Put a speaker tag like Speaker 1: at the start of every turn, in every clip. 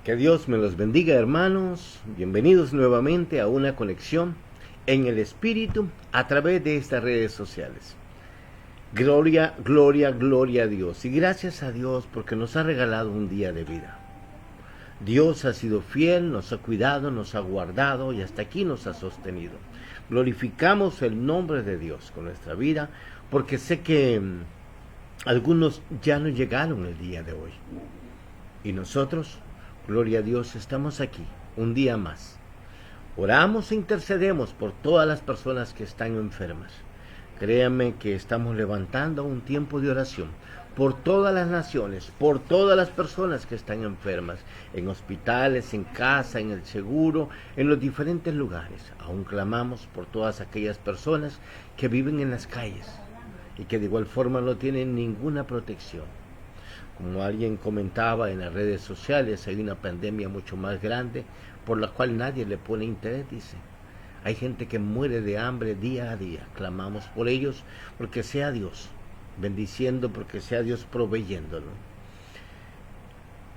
Speaker 1: Que Dios me los bendiga, hermanos. Bienvenidos nuevamente a una conexión en el Espíritu a través de estas redes sociales. Gloria, gloria, gloria a Dios. Y gracias a Dios porque nos ha regalado un día de vida. Dios ha sido fiel, nos ha cuidado, nos ha guardado y hasta aquí nos ha sostenido. Glorificamos el nombre de Dios con nuestra vida porque sé que algunos ya no llegaron el día de hoy. Y nosotros, gloria a Dios, estamos aquí un día más. Oramos e intercedemos por todas las personas que están enfermas. Créanme que estamos levantando un tiempo de oración por todas las naciones, por todas las personas que están enfermas, en hospitales, en casa, en el seguro, en los diferentes lugares. Aún clamamos por todas aquellas personas que viven en las calles y que de igual forma no tienen ninguna protección. Como alguien comentaba en las redes sociales, hay una pandemia mucho más grande por la cual nadie le pone interés, dice. Hay gente que muere de hambre día a día. Clamamos por ellos porque sea Dios bendiciendo, porque sea Dios proveyéndolo.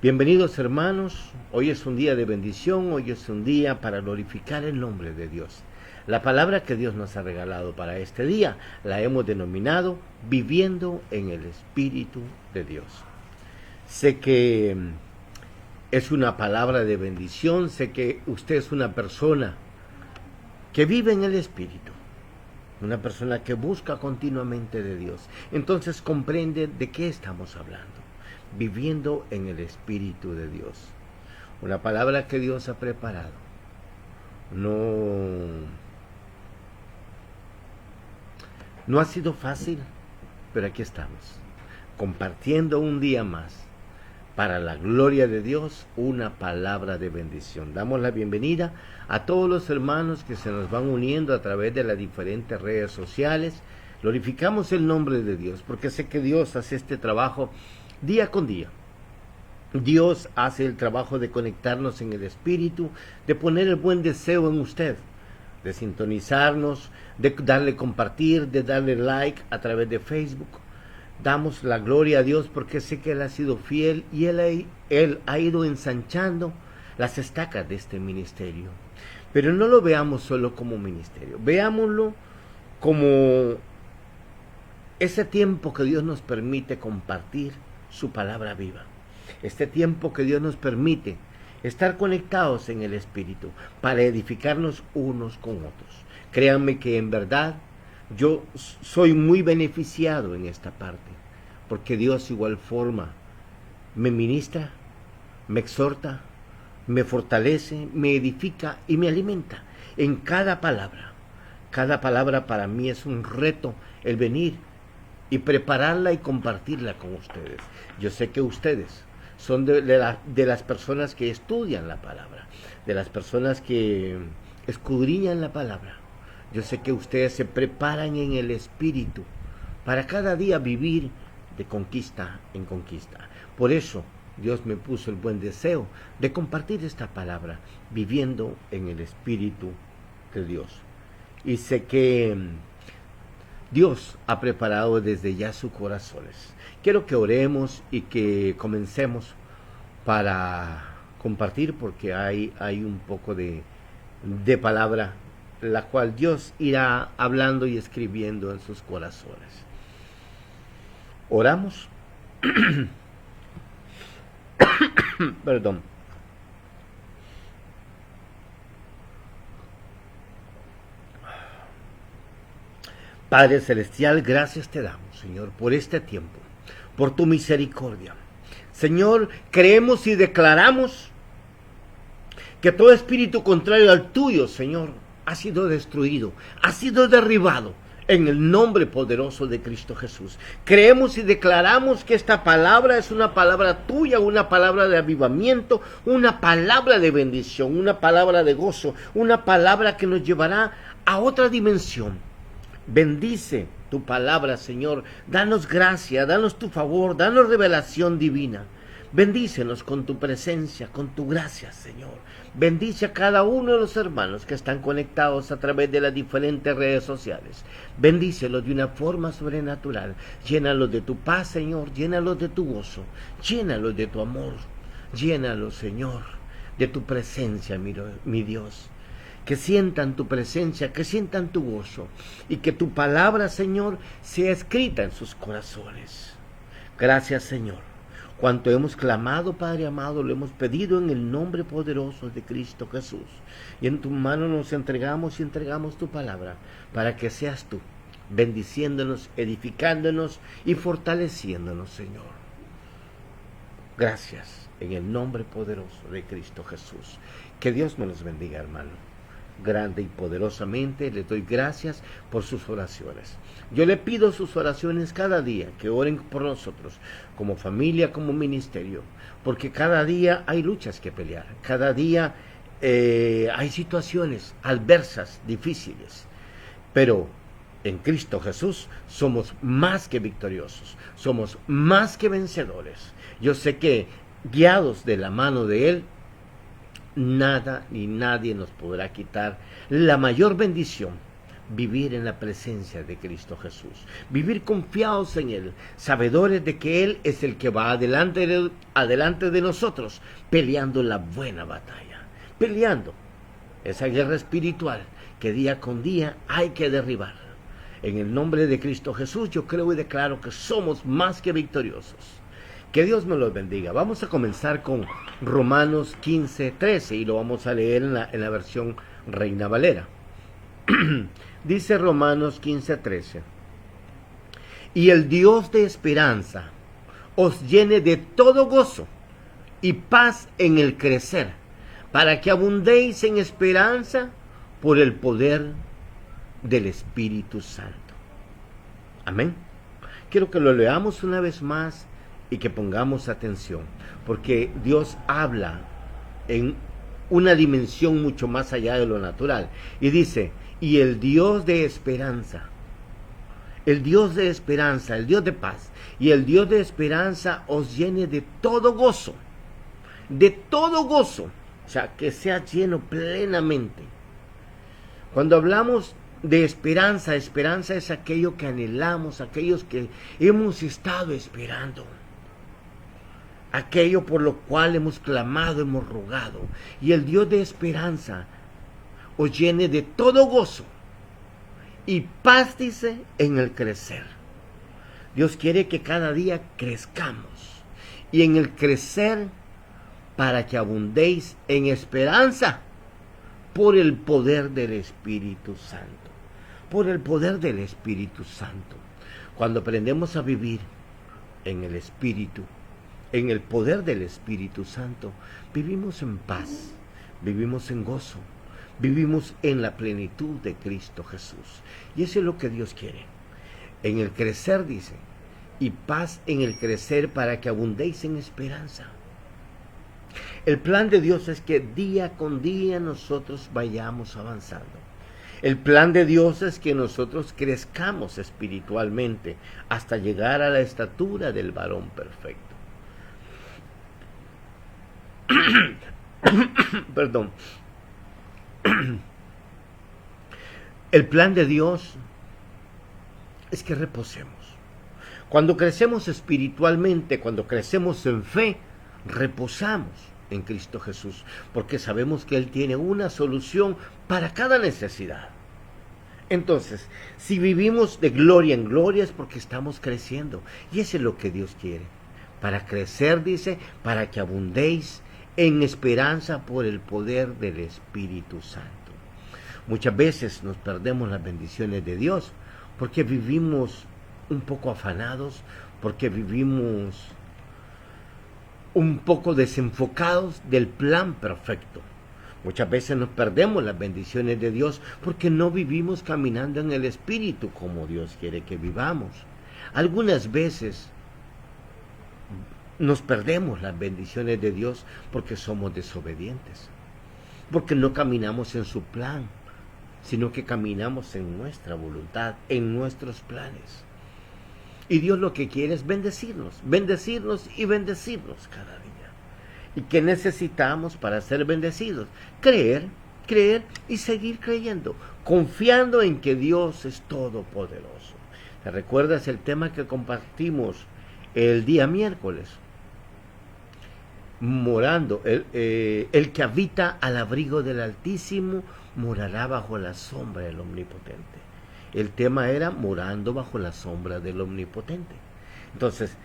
Speaker 1: Bienvenidos, hermanos. Hoy es un día de bendición, hoy es un día para glorificar el nombre de Dios. La palabra que Dios nos ha regalado para este día la hemos denominado Viviendo en el Espíritu de Dios. Sé que es una palabra de bendición, sé que usted es una persona que vive en el Espíritu, una persona que busca continuamente de Dios. Entonces comprende de qué estamos hablando, viviendo en el Espíritu de Dios. Una palabra que Dios ha preparado. No ha sido fácil, pero aquí estamos, compartiendo un día más. Para la gloria de Dios, una palabra de bendición. Damos la bienvenida a todos los hermanos que se nos van uniendo a través de las diferentes redes sociales. Glorificamos el nombre de Dios, porque sé que Dios hace este trabajo día con día. Dios hace el trabajo de conectarnos en el Espíritu, de poner el buen deseo en usted, de sintonizarnos, de darle compartir, de darle like a través de Facebook. Damos la gloria a Dios porque sé que Él ha sido fiel y Él ha ido ensanchando las estacas de este ministerio. Pero no lo veamos solo como ministerio, veámoslo como ese tiempo que Dios nos permite compartir su palabra viva. Este tiempo que Dios nos permite estar conectados en el Espíritu para edificarnos unos con otros. Créanme que en verdad yo soy muy beneficiado en esta parte, porque Dios igual forma me ministra, me exhorta, me fortalece, me edifica y me alimenta en cada palabra. Cada palabra para mí es un reto el venir y prepararla y compartirla con ustedes. Yo sé que ustedes son de las personas que estudian la palabra, de las personas que escudriñan la palabra. Yo sé que ustedes se preparan en el Espíritu para cada día vivir de conquista en conquista. Por eso Dios me puso el buen deseo de compartir esta palabra, viviendo en el Espíritu de Dios. Y sé que Dios ha preparado desde ya sus corazones. Quiero que oremos y que comencemos para compartir, porque hay un poco de palabra la cual Dios irá hablando y escribiendo en sus corazones. Oramos. Perdón. Padre Celestial, gracias te damos, Señor, por este tiempo, por tu misericordia. Señor, creemos y declaramos que todo espíritu contrario al tuyo, Señor, ha sido destruido, ha sido derribado en el nombre poderoso de Cristo Jesús. Creemos y declaramos que esta palabra es una palabra tuya, una palabra de avivamiento, una palabra de bendición, una palabra de gozo, una palabra que nos llevará a otra dimensión. Bendice tu palabra, Señor. Danos gracia, danos tu favor, danos revelación divina. Bendícenos con tu presencia, con tu gracia, Señor. Bendice a cada uno de los hermanos que están conectados a través de las diferentes redes sociales. Bendícelos de una forma sobrenatural. Llénalos de tu paz, Señor. Llénalos de tu gozo. Llénalos de tu amor. Llénalos, Señor, de tu presencia, mi Dios. Que sientan tu presencia, que sientan tu gozo, y que tu palabra, Señor, sea escrita en sus corazones. Gracias, Señor. Cuanto hemos clamado, Padre amado, lo hemos pedido en el nombre poderoso de Cristo Jesús. Y en tu mano nos entregamos y entregamos tu palabra, para que seas tú, bendiciéndonos, edificándonos y fortaleciéndonos, Señor. Gracias, en el nombre poderoso de Cristo Jesús. Que Dios me los bendiga, hermano. Grande y poderosamente les doy gracias por sus oraciones. Yo le pido sus oraciones cada día, que oren por nosotros, como familia, como ministerio, porque cada día hay luchas que pelear, cada día hay situaciones adversas, difíciles, pero en Cristo Jesús somos más que victoriosos, somos más que vencedores. Yo sé que guiados de la mano de Él, nada ni nadie nos podrá quitar la mayor bendición: vivir en la presencia de Cristo Jesús, vivir confiados en Él, sabedores de que Él es el que va adelante de nosotros, peleando la buena batalla, peleando esa guerra espiritual que día con día hay que derribar. En el nombre de Cristo Jesús yo creo y declaro que somos más que victoriosos. Que Dios me los bendiga. Vamos a comenzar con Romanos 15:13 y lo vamos a leer en la versión Reina Valera. Dice Romanos 15:13: y el Dios de esperanza os llene de todo gozo y paz en el crecer, para que abundéis en esperanza por el poder del Espíritu Santo. Amén. Quiero que lo leamos una vez más y que pongamos atención, porque Dios habla en una dimensión mucho más allá de lo natural. Y dice: y el Dios de esperanza, el Dios de esperanza, el Dios de paz, y el Dios de esperanza os llene de todo gozo, o sea, que sea lleno plenamente. Cuando hablamos de esperanza, esperanza es aquello que anhelamos, aquellos que hemos estado esperando, aquello por lo cual hemos clamado, hemos rogado. Y el Dios de esperanza os llene de todo gozo y paz, dice, en el crecer. Dios quiere que cada día crezcamos, y en el crecer, para que abundéis en esperanza por el poder del Espíritu Santo. Por el poder del Espíritu Santo. Cuando aprendemos a vivir en el Espíritu, en el poder del Espíritu Santo, vivimos en paz, vivimos en gozo, vivimos en la plenitud de Cristo Jesús. Y eso es lo que Dios quiere. En el crecer, dice, y paz en el crecer, para que abundéis en esperanza. El plan de Dios es que día con día nosotros vayamos avanzando. El plan de Dios es que nosotros crezcamos espiritualmente hasta llegar a la estatura del varón perfecto. Perdón. El plan de Dios es que reposemos. Cuando crecemos espiritualmente, cuando crecemos en fe, reposamos en Cristo Jesús, porque sabemos que Él tiene una solución para cada necesidad. Entonces, si vivimos de gloria en gloria es porque estamos creciendo, y eso es lo que Dios quiere. Para crecer, dice, para que abundéis en esperanza por el poder del Espíritu Santo. Muchas veces nos perdemos las bendiciones de Dios porque vivimos un poco afanados, porque vivimos un poco desenfocados del plan perfecto. Muchas veces nos perdemos las bendiciones de Dios porque no vivimos caminando en el Espíritu como Dios quiere que vivamos. Algunas veces nos perdemos las bendiciones de Dios porque somos desobedientes, porque no caminamos en su plan, sino que caminamos en nuestra voluntad, en nuestros planes. Y Dios lo que quiere es bendecirnos, bendecirnos y bendecirnos cada día. ¿Y qué necesitamos para ser bendecidos? Creer, creer y seguir creyendo, confiando en que Dios es todopoderoso. ¿Te recuerdas el tema que compartimos el día miércoles? morando, el que habita al abrigo del Altísimo morará bajo la sombra del Omnipotente. El tema era morando bajo la sombra del Omnipotente. Entonces,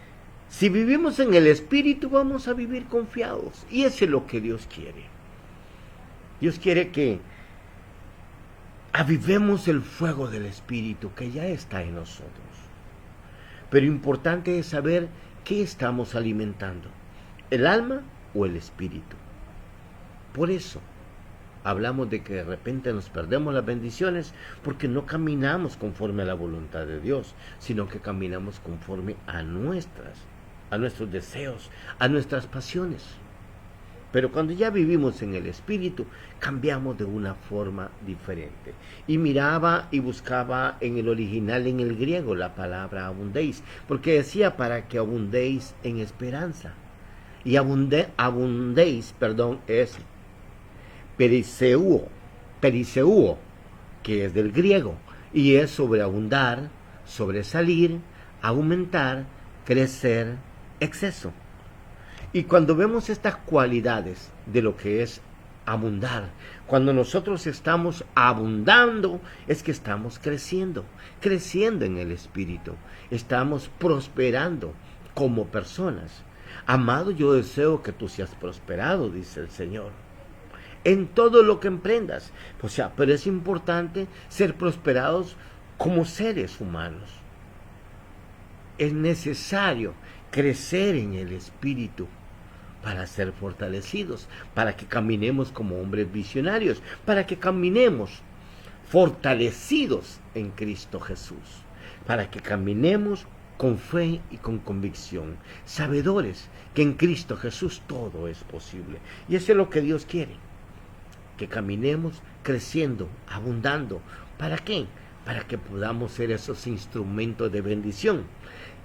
Speaker 1: si vivimos en el Espíritu, vamos a vivir confiados. Y eso es lo que Dios quiere. Dios quiere que avivemos el fuego del Espíritu que ya está en nosotros. Pero importante es saber qué estamos alimentando, el alma o el espíritu. Por eso hablamos de que de repente nos perdemos las bendiciones porque no caminamos conforme a la voluntad de Dios, sino que caminamos conforme a nuestros deseos, a nuestras pasiones. Pero cuando ya vivimos en el Espíritu, cambiamos de una forma diferente. Y miraba y buscaba en el original, en el griego, la palabra abundéis, porque decía para que abundéis en esperanza. Y abundéis, es periseuo, que es del griego, y es sobreabundar, sobresalir, aumentar, crecer, exceso. Y cuando vemos estas cualidades de lo que es abundar, cuando nosotros estamos abundando, es que estamos creciendo en el Espíritu, estamos prosperando como personas. Amado, yo deseo que tú seas prosperado, dice el Señor, en todo lo que emprendas. O sea, pero es importante ser prosperados como seres humanos. Es necesario crecer en el Espíritu para ser fortalecidos, para que caminemos como hombres visionarios, para que caminemos fortalecidos en Cristo Jesús, para que caminemos con fe y con convicción, sabedores que en Cristo Jesús todo es posible. Y eso es lo que Dios quiere, que caminemos creciendo, abundando. ¿Para qué? Para que podamos ser esos instrumentos de bendición,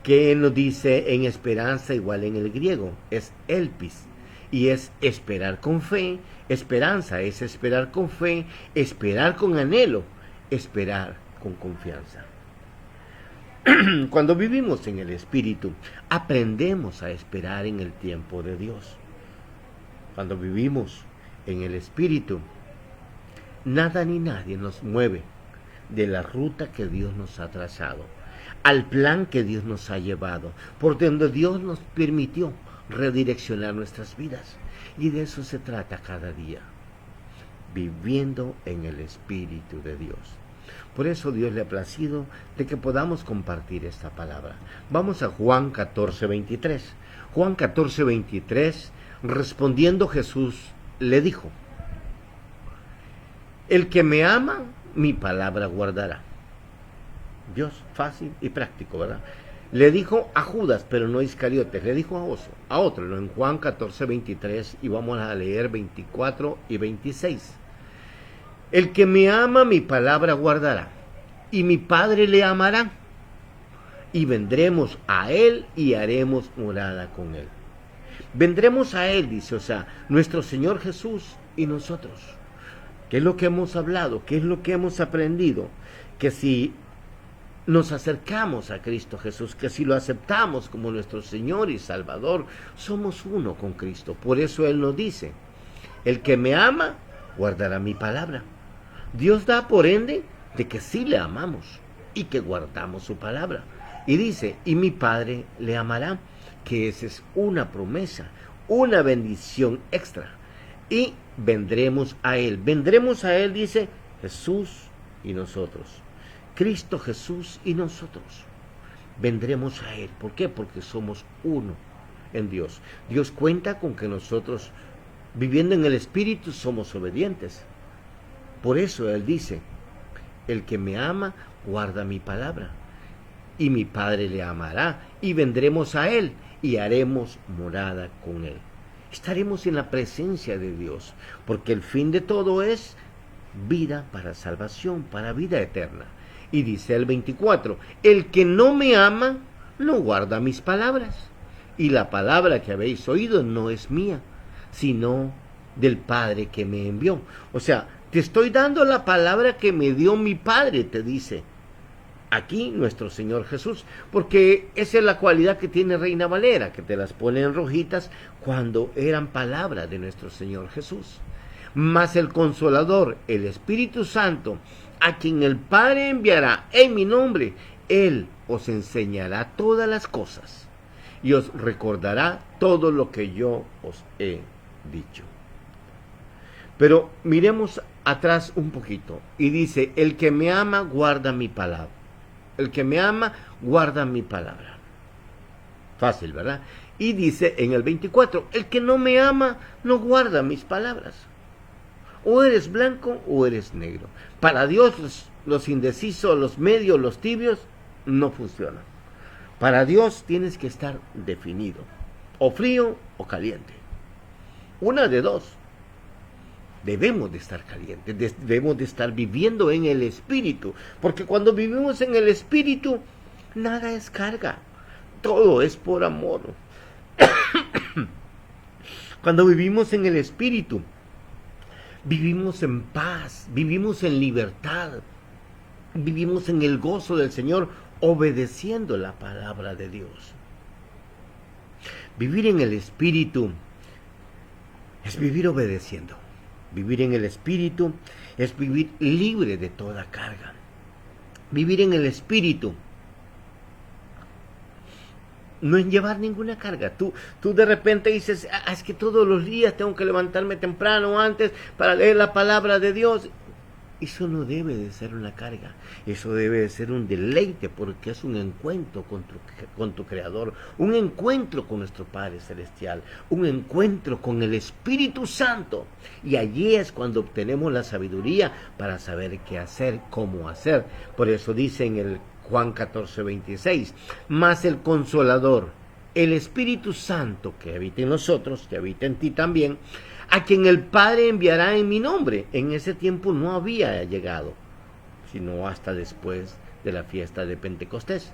Speaker 1: que nos dice en esperanza, igual en el griego, es elpis, y es esperar con fe. Esperanza es esperar con fe, esperar con anhelo, esperar con confianza. Cuando vivimos en el Espíritu, aprendemos a esperar en el tiempo de Dios. Cuando vivimos en el Espíritu, nada ni nadie nos mueve de la ruta que Dios nos ha trazado, al plan que Dios nos ha llevado, por donde Dios nos permitió redireccionar nuestras vidas. Y de eso se trata cada día, viviendo en el Espíritu de Dios. Por eso Dios le ha placido de que podamos compartir esta palabra. Vamos a Juan 14:23. Juan 14:23, respondiendo Jesús le dijo: el que me ama, mi palabra guardará. Dios, fácil y práctico, ¿verdad? Le dijo a Judas, pero no a Iscariotes, le dijo a otro, en Juan 14:23, y vamos a leer 24 y 26. El que me ama, mi palabra guardará, y mi Padre le amará, y vendremos a él y haremos morada con él. Vendremos a él, dice, o sea, nuestro Señor Jesús y nosotros. ¿Qué es lo que hemos hablado? ¿Qué es lo que hemos aprendido? Que si nos acercamos a Cristo Jesús, que si lo aceptamos como nuestro Señor y Salvador, somos uno con Cristo. Por eso Él nos dice: el que me ama, guardará mi palabra. Dios da por ende de que sí le amamos y que guardamos su palabra. Y dice: y mi Padre le amará, que esa es una promesa, una bendición extra. Y vendremos a Él. Vendremos a Él, dice Jesús y nosotros. Cristo Jesús y nosotros. Vendremos a Él. ¿Por qué? Porque somos uno en Dios. Dios cuenta con que nosotros, viviendo en el Espíritu, somos obedientes. Por eso Él dice: el que me ama, guarda mi palabra, y mi Padre le amará, y vendremos a Él, y haremos morada con Él. Estaremos en la presencia de Dios, porque el fin de todo es vida para salvación, para vida eterna. Y dice el 24, el que no me ama, no guarda mis palabras, y la palabra que habéis oído no es mía, sino del Padre que me envió. O sea, te estoy dando la palabra que me dio mi Padre, te dice. aquí nuestro Señor Jesús, porque esa es la cualidad que tiene Reina Valera, que te las pone en rojitas cuando eran palabras de nuestro Señor Jesús. Mas el Consolador, el Espíritu Santo, a quien el Padre enviará en mi nombre, Él os enseñará todas las cosas y os recordará todo lo que yo os he dicho. Pero miremos atrás un poquito y dice, el que me ama guarda mi palabra. El que me ama guarda mi palabra. Fácil, ¿verdad? Y dice en el 24, el que no me ama no guarda mis palabras. O eres blanco o eres negro. Para Dios los indecisos, los medios, los tibios no funcionan. Para Dios tienes que estar definido, o frío o caliente. Una de dos. Debemos de estar calientes, debemos de estar viviendo en el Espíritu, porque cuando vivimos en el Espíritu, nada es carga, todo es por amor. Cuando vivimos en el Espíritu, vivimos en paz, vivimos en libertad, vivimos en el gozo del Señor, obedeciendo la palabra de Dios. Vivir en el Espíritu es vivir obedeciendo. Vivir en el Espíritu es vivir libre de toda carga. Vivir en el Espíritu no es llevar ninguna carga. Tú de repente dices, es que todos los días tengo que levantarme temprano antes para leer la palabra de Dios. Eso no debe de ser una carga, eso debe de ser un deleite, porque es un encuentro con tu Creador, un encuentro con nuestro Padre Celestial, un encuentro con el Espíritu Santo. Y allí es cuando obtenemos la sabiduría para saber qué hacer, cómo hacer. Por eso dice en el Juan 14:26, mas el Consolador, el Espíritu Santo que habita en nosotros, que habita en ti también, a quien el Padre enviará en mi nombre. En ese tiempo no había llegado, sino hasta después de la fiesta de Pentecostés.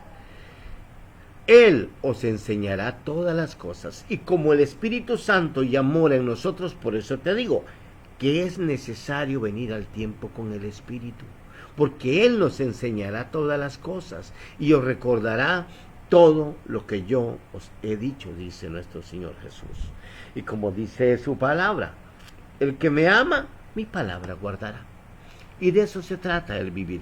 Speaker 1: Él os enseñará todas las cosas. Y como el Espíritu Santo ya mora en nosotros, por eso te digo que es necesario venir al tiempo con el Espíritu, porque Él nos enseñará todas las cosas y os recordará todo lo que yo os he dicho, dice nuestro Señor Jesús. Y como dice su palabra, el que me ama, mi palabra guardará. Y de eso se trata el vivir,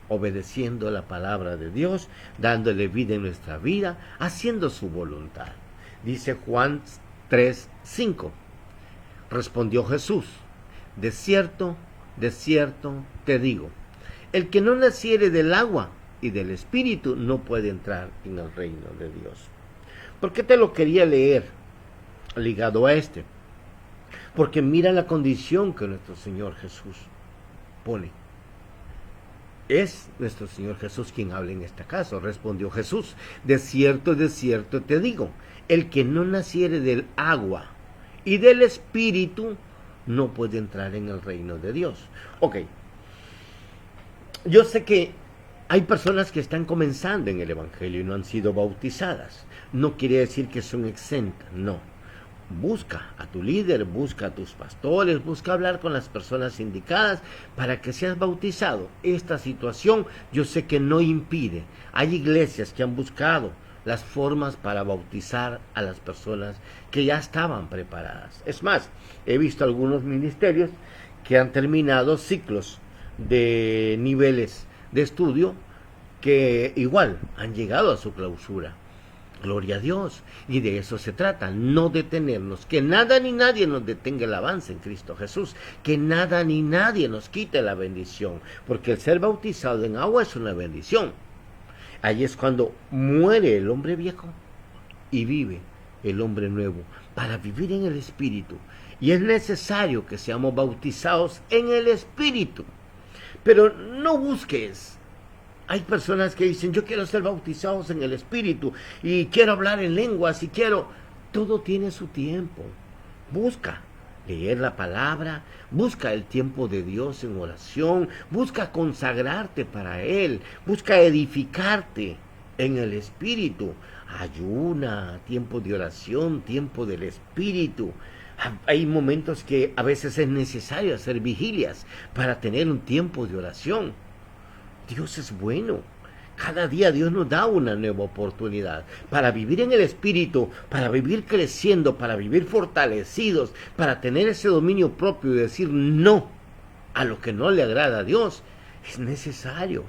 Speaker 1: obedeciendo la palabra de Dios, dándole vida en nuestra vida, haciendo su voluntad. Dice Juan 3:5. Respondió Jesús, de cierto te digo, el que no naciere del agua y del Espíritu no puede entrar en el reino de Dios. ¿Por qué te lo quería leer ligado a este? Porque mira la condición que nuestro Señor Jesús pone. Es nuestro Señor Jesús quien habla en este caso. Respondió Jesús, de cierto te digo, el que no naciere del agua y del Espíritu no puede entrar en el reino de Dios. Ok, yo sé que hay personas que están comenzando en el Evangelio y no han sido bautizadas. No quiere decir que son exentas, no. Busca a tu líder, busca a tus pastores, busca hablar con las personas indicadas para que seas bautizado. Esta situación yo sé que no impide. Hay iglesias que han buscado las formas para bautizar a las personas que ya estaban preparadas. Es más, he visto algunos ministerios que han terminado ciclos de niveles de estudio que igual han llegado a su clausura. Gloria a Dios. Y de eso se trata, no detenernos, que nada ni nadie nos detenga el avance en Cristo Jesús, que nada ni nadie nos quite la bendición, porque el ser bautizado en agua es una bendición. Ahí es cuando muere el hombre viejo y vive el hombre nuevo, para vivir en el Espíritu. Y es necesario que seamos bautizados en el Espíritu. Pero no busques. Hay personas que dicen, yo quiero ser bautizados en el Espíritu y quiero hablar en lenguas y quiero... Todo tiene su tiempo. Busca leer la palabra, busca el tiempo de Dios en oración, busca consagrarte para Él, busca edificarte en el Espíritu. Ayuna, tiempo de oración, tiempo del Espíritu. Hay momentos que a veces es necesario hacer vigilias para tener un tiempo de oración. Dios es bueno. Cada día Dios nos da una nueva oportunidad para vivir en el Espíritu, para vivir creciendo, para vivir fortalecidos, para tener ese dominio propio y decir no a lo que no le agrada a Dios. Es necesario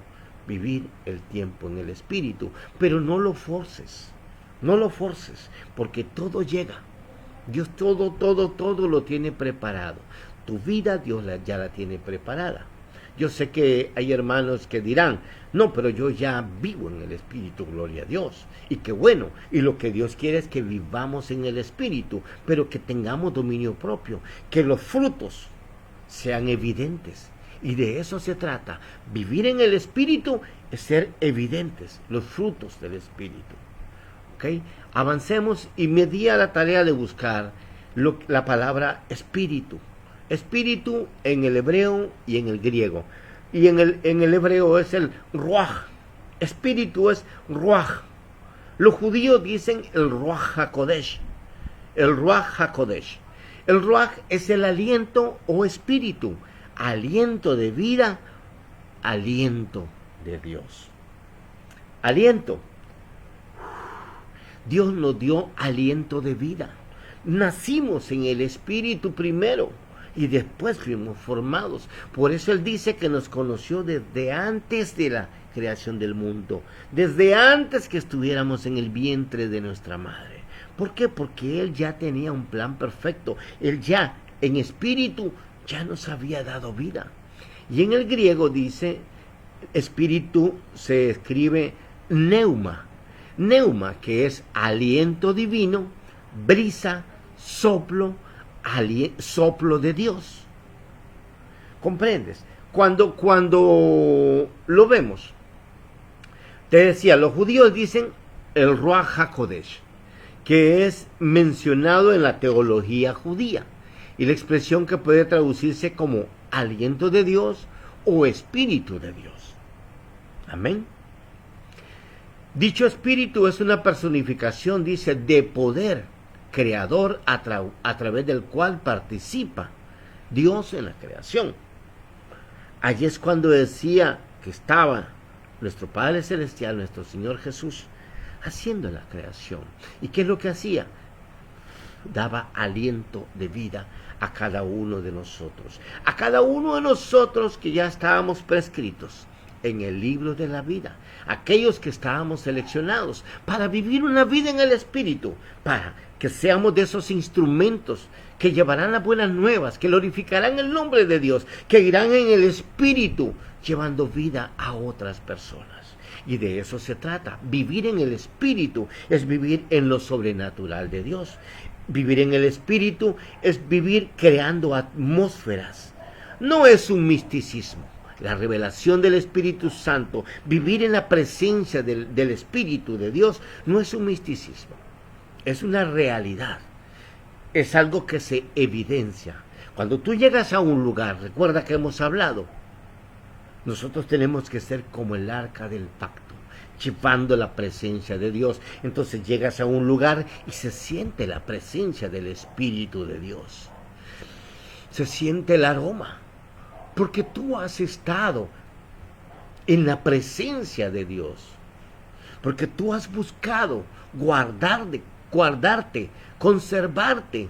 Speaker 1: vivir el tiempo en el Espíritu, pero no lo forces, porque todo llega. Dios todo lo tiene preparado. Tu vida Dios ya la tiene preparada. Yo sé que hay hermanos que dirán, no, pero yo ya vivo en el Espíritu, gloria a Dios. Y qué bueno, y lo que Dios quiere es que vivamos en el Espíritu, pero que tengamos dominio propio, que los frutos sean evidentes. Y de eso se trata. Vivir en el Espíritu es ser evidentes, los frutos del Espíritu. ¿Ok? Avancemos y me di a la tarea de buscar la palabra Espíritu. Espíritu en el hebreo y en el griego. Y en el hebreo es el ruach. Espíritu es ruach. Los judíos dicen el ruach hakodesh. El ruach hakodesh. El ruach es el aliento o espíritu. Aliento de vida, aliento de Dios. Aliento. Dios nos dio aliento de vida. Nacimos en el Espíritu primero y después fuimos formados. Por eso Él dice que nos conoció desde antes de la creación del mundo, desde antes que estuviéramos en el vientre de nuestra madre. ¿Por qué? Porque Él ya tenía un plan perfecto. Él ya, en espíritu, ya nos había dado vida. Y en el griego dice, espíritu se escribe neuma. Neuma, que es aliento divino, brisa, soplo, soplo de Dios. ¿Comprendes? Cuando lo vemos, te decía, los judíos dicen el Ruach HaKodesh, que es mencionado en la teología judía, y la expresión que puede traducirse como aliento de Dios o espíritu de Dios. Amén. Dicho espíritu es una personificación, dice, de poder creador a través del cual participa Dios en la creación. Allí es cuando decía que estaba nuestro Padre Celestial, nuestro Señor Jesús, haciendo la creación. ¿Y qué es lo que hacía? Daba aliento de vida a cada uno de nosotros. A cada uno de nosotros que ya estábamos prescritos en el libro de la vida. Aquellos que estábamos seleccionados para vivir una vida en el Espíritu, para que seamos de esos instrumentos que llevarán las buenas nuevas, que glorificarán el nombre de Dios, que irán en el Espíritu llevando vida a otras personas. Y de eso se trata. Vivir en el Espíritu es vivir en lo sobrenatural de Dios. Vivir en el Espíritu es vivir creando atmósferas. No es un misticismo. La revelación del Espíritu Santo, vivir en la presencia del Espíritu de Dios, no es un misticismo. Es una realidad. Es algo que se evidencia. Cuando tú llegas a un lugar, recuerda que hemos hablado, nosotros tenemos que ser como el arca del pacto, llevando la presencia de Dios. Entonces llegas a un lugar y se siente la presencia del Espíritu de Dios. Se siente el aroma, porque tú has estado en la presencia de Dios, porque tú has buscado guardarte, conservarte,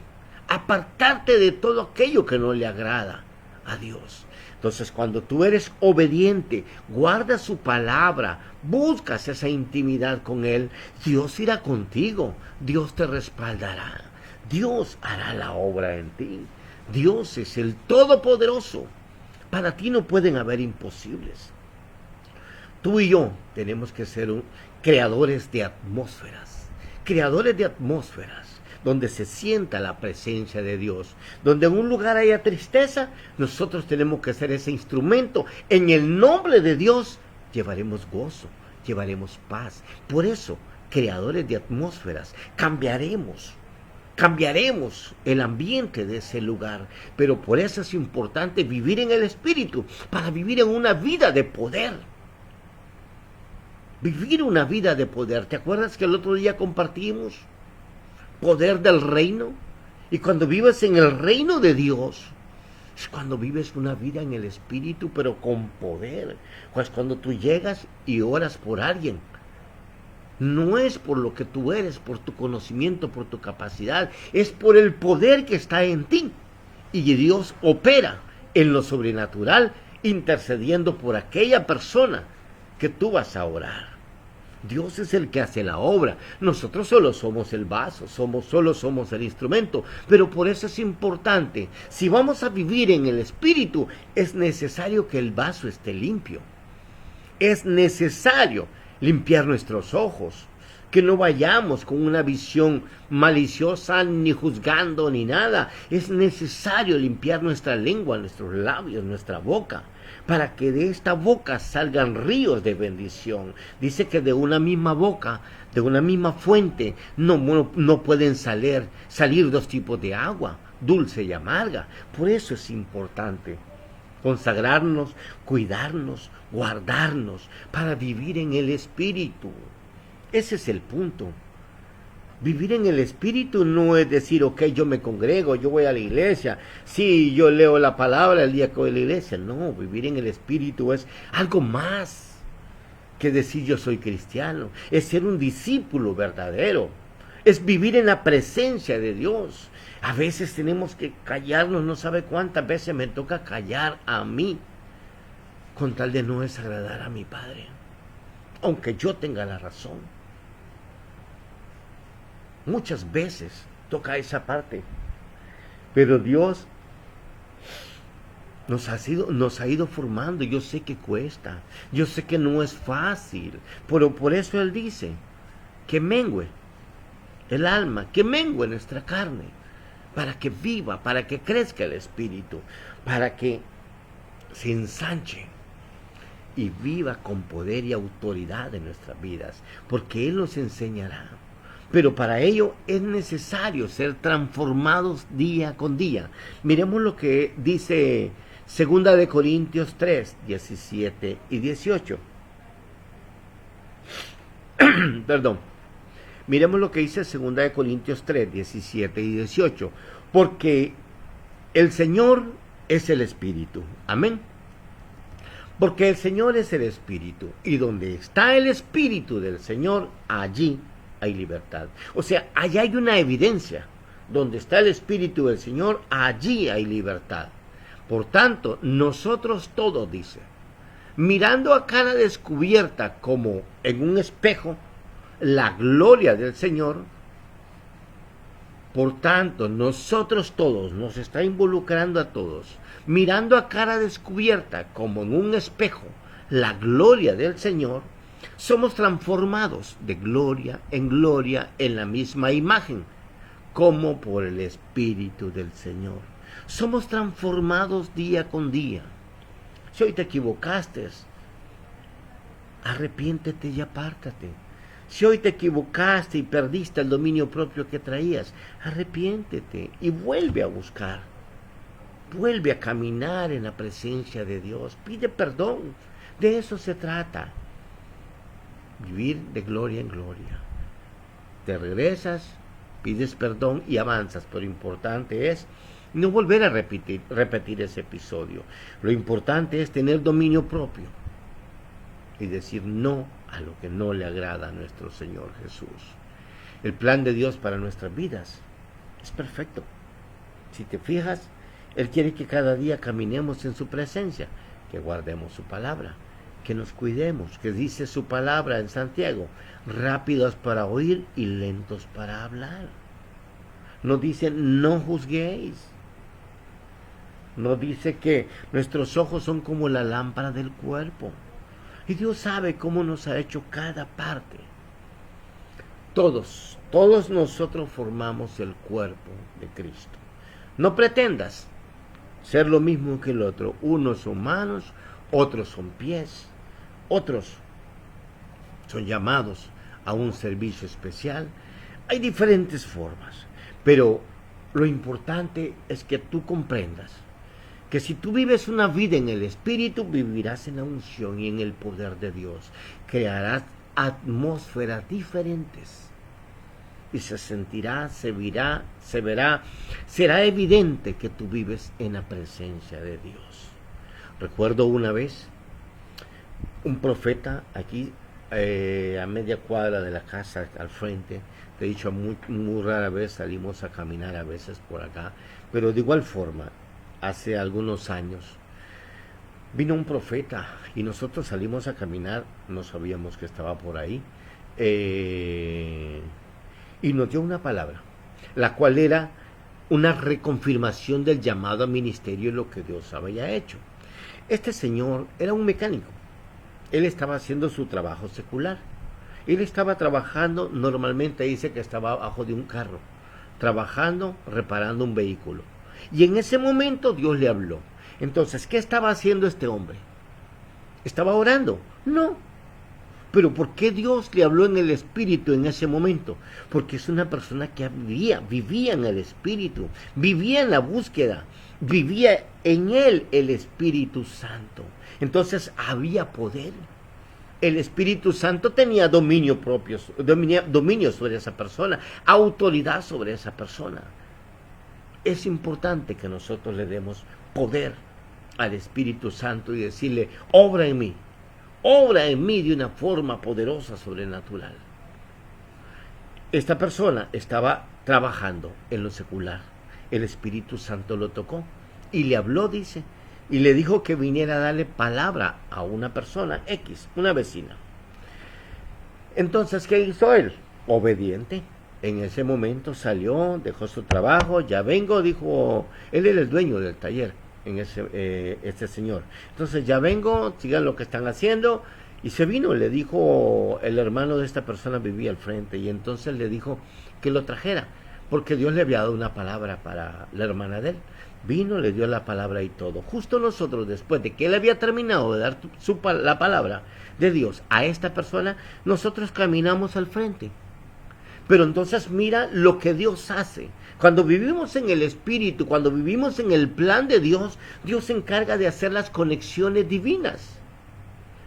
Speaker 1: apartarte de todo aquello que no le agrada a Dios. Entonces, cuando tú eres obediente, guardas su palabra, buscas esa intimidad con Él, Dios irá contigo, Dios te respaldará, Dios hará la obra en ti. Dios es el Todopoderoso. Para ti no pueden haber imposibles. Tú y yo tenemos que ser creadores de atmósferas, donde se sienta la presencia de Dios. Donde en un lugar haya tristeza, nosotros tenemos que ser ese instrumento. En el nombre de Dios llevaremos gozo, llevaremos paz. Por eso, creadores de atmósferas, cambiaremos el ambiente de ese lugar. Pero por eso es importante vivir en el Espíritu, para vivir en una vida de poder. Vivir una vida de poder. ¿Te acuerdas que el otro día compartimos poder del reino? Y cuando vives en el reino de Dios, Es cuando vives una vida en el Espíritu, pero con poder. Pues cuando tú llegas y oras por alguien, no es por lo que tú eres, por tu conocimiento, por tu capacidad, es por el poder que está en ti. Y Dios opera en lo sobrenatural, intercediendo por aquella persona que tú vas a orar. Dios es el que hace la obra. Nosotros solo somos el vaso, solo somos el instrumento. Pero por eso es importante, si vamos a vivir en el Espíritu, es necesario que el vaso esté limpio. Es necesario limpiar nuestros ojos, que no vayamos con una visión maliciosa, ni juzgando, ni nada. Es necesario limpiar nuestra lengua, nuestros labios, nuestra boca, para que de esta boca salgan ríos de bendición. Dice que de una misma boca, de una misma fuente, no pueden salir dos tipos de agua, dulce y amarga. Por eso es importante consagrarnos, cuidarnos, guardarnos, para vivir en el Espíritu. Ese es el punto. Vivir en el Espíritu no es decir, ok, yo me congrego, yo voy a la iglesia, sí, yo leo la palabra el día que voy a la iglesia. No, vivir en el Espíritu es algo más que decir yo soy cristiano. Es ser un discípulo verdadero. Es vivir en la presencia de Dios. A veces tenemos que callarnos, no sabe cuántas veces me toca callar a mí, con tal de no desagradar a mi Padre, aunque yo tenga la razón. Muchas veces toca esa parte, pero Dios nos ha ido formando. Yo sé que cuesta, yo sé que no es fácil, pero por eso Él dice que mengue el alma, que mengue nuestra carne, para que viva, para que crezca el Espíritu, para que se ensanche y viva con poder y autoridad en nuestras vidas, porque Él nos enseñará. Pero para ello es necesario ser transformados día con día. Miremos lo que dice 2 Corintios 3, 17 y 18. Perdón. Miremos lo que dice 2 Corintios 3, 17 y 18. Porque el Señor es el Espíritu. Amén. Porque el Señor es el Espíritu. Y donde está el Espíritu del Señor, allí hay libertad. O sea, allá hay una evidencia. Donde está el Espíritu del Señor, allí hay libertad. Por tanto, nosotros todos, dice, mirando a cara descubierta como en un espejo la gloria del Señor, por tanto, nosotros todos, nos está involucrando a todos, mirando a cara descubierta como en un espejo la gloria del Señor, somos transformados de gloria en la misma imagen, como por el Espíritu del Señor. Somos transformados día con día. Si hoy te equivocaste, arrepiéntete y apártate. Si hoy te equivocaste y perdiste el dominio propio que traías, arrepiéntete y vuelve a buscar. Vuelve a caminar en la presencia de Dios. Pide perdón. De eso se trata. Vivir de gloria en gloria. Te regresas, pides perdón y avanzas. Pero lo importante es no volver a repetir ese episodio. Lo importante es tener dominio propio y decir no a lo que no le agrada a nuestro Señor Jesús. El plan de Dios para nuestras vidas es perfecto. Si te fijas, Él quiere que cada día caminemos en su presencia, que guardemos su palabra, que nos cuidemos, que dice su palabra en Santiago, rápidos para oír y lentos para hablar. Nos dice no juzguéis. Nos dice que nuestros ojos son como la lámpara del cuerpo. Y Dios sabe cómo nos ha hecho cada parte. Todos nosotros formamos el cuerpo de Cristo. No pretendas ser lo mismo que el otro. Unos son manos, otros son pies, otros son llamados a un servicio especial. Hay diferentes formas, pero lo importante es que tú comprendas que si tú vives una vida en el Espíritu, vivirás en la unción y en el poder de Dios. Crearás atmósferas diferentes. y se sentirá, será evidente que tú vives en la presencia de Dios. Recuerdo una vez un profeta aquí a media cuadra de la casa al frente. Te he dicho, muy rara vez salimos a caminar a veces por acá, pero de igual forma, hace algunos años vino un profeta y nosotros salimos a caminar, no sabíamos que estaba por ahí, y nos dio una palabra, la cual era una reconfirmación del llamado al ministerio y lo que Dios había hecho. Este señor era un mecánico, él estaba haciendo su trabajo secular, él estaba trabajando, normalmente dice que estaba abajo de un carro, trabajando, reparando un vehículo, y en ese momento Dios le habló. Entonces, ¿qué estaba haciendo este hombre? ¿Estaba orando? No. Pero ¿por qué Dios le habló en el Espíritu en ese momento? Porque es una persona que vivía en el Espíritu, vivía en la búsqueda, vivía en él el Espíritu Santo. Entonces había poder. El Espíritu Santo tenía dominio propio, dominio sobre esa persona, autoridad sobre esa persona. Es importante que nosotros le demos poder al Espíritu Santo y decirle, obra en mí de una forma poderosa, sobrenatural. Esta persona estaba trabajando en lo secular, el Espíritu Santo lo tocó y le habló, dice, y le dijo que viniera a darle palabra a una persona X, una vecina. Entonces, ¿qué hizo él? Obediente. En ese momento salió, dejó su trabajo, ya vengo, dijo, él era el dueño del taller, este señor. Entonces, ya vengo, sigan lo que están haciendo, y se vino, le dijo, el hermano de esta persona vivía al frente, y entonces le dijo que lo trajera, porque Dios le había dado una palabra para la hermana de él. Vino, le dio la palabra y todo. Justo nosotros, después de que él había terminado de dar la palabra de Dios a esta persona, nosotros caminamos al frente. Pero entonces mira lo que Dios hace. Cuando vivimos en el Espíritu, cuando vivimos en el plan de Dios, Dios se encarga de hacer las conexiones divinas.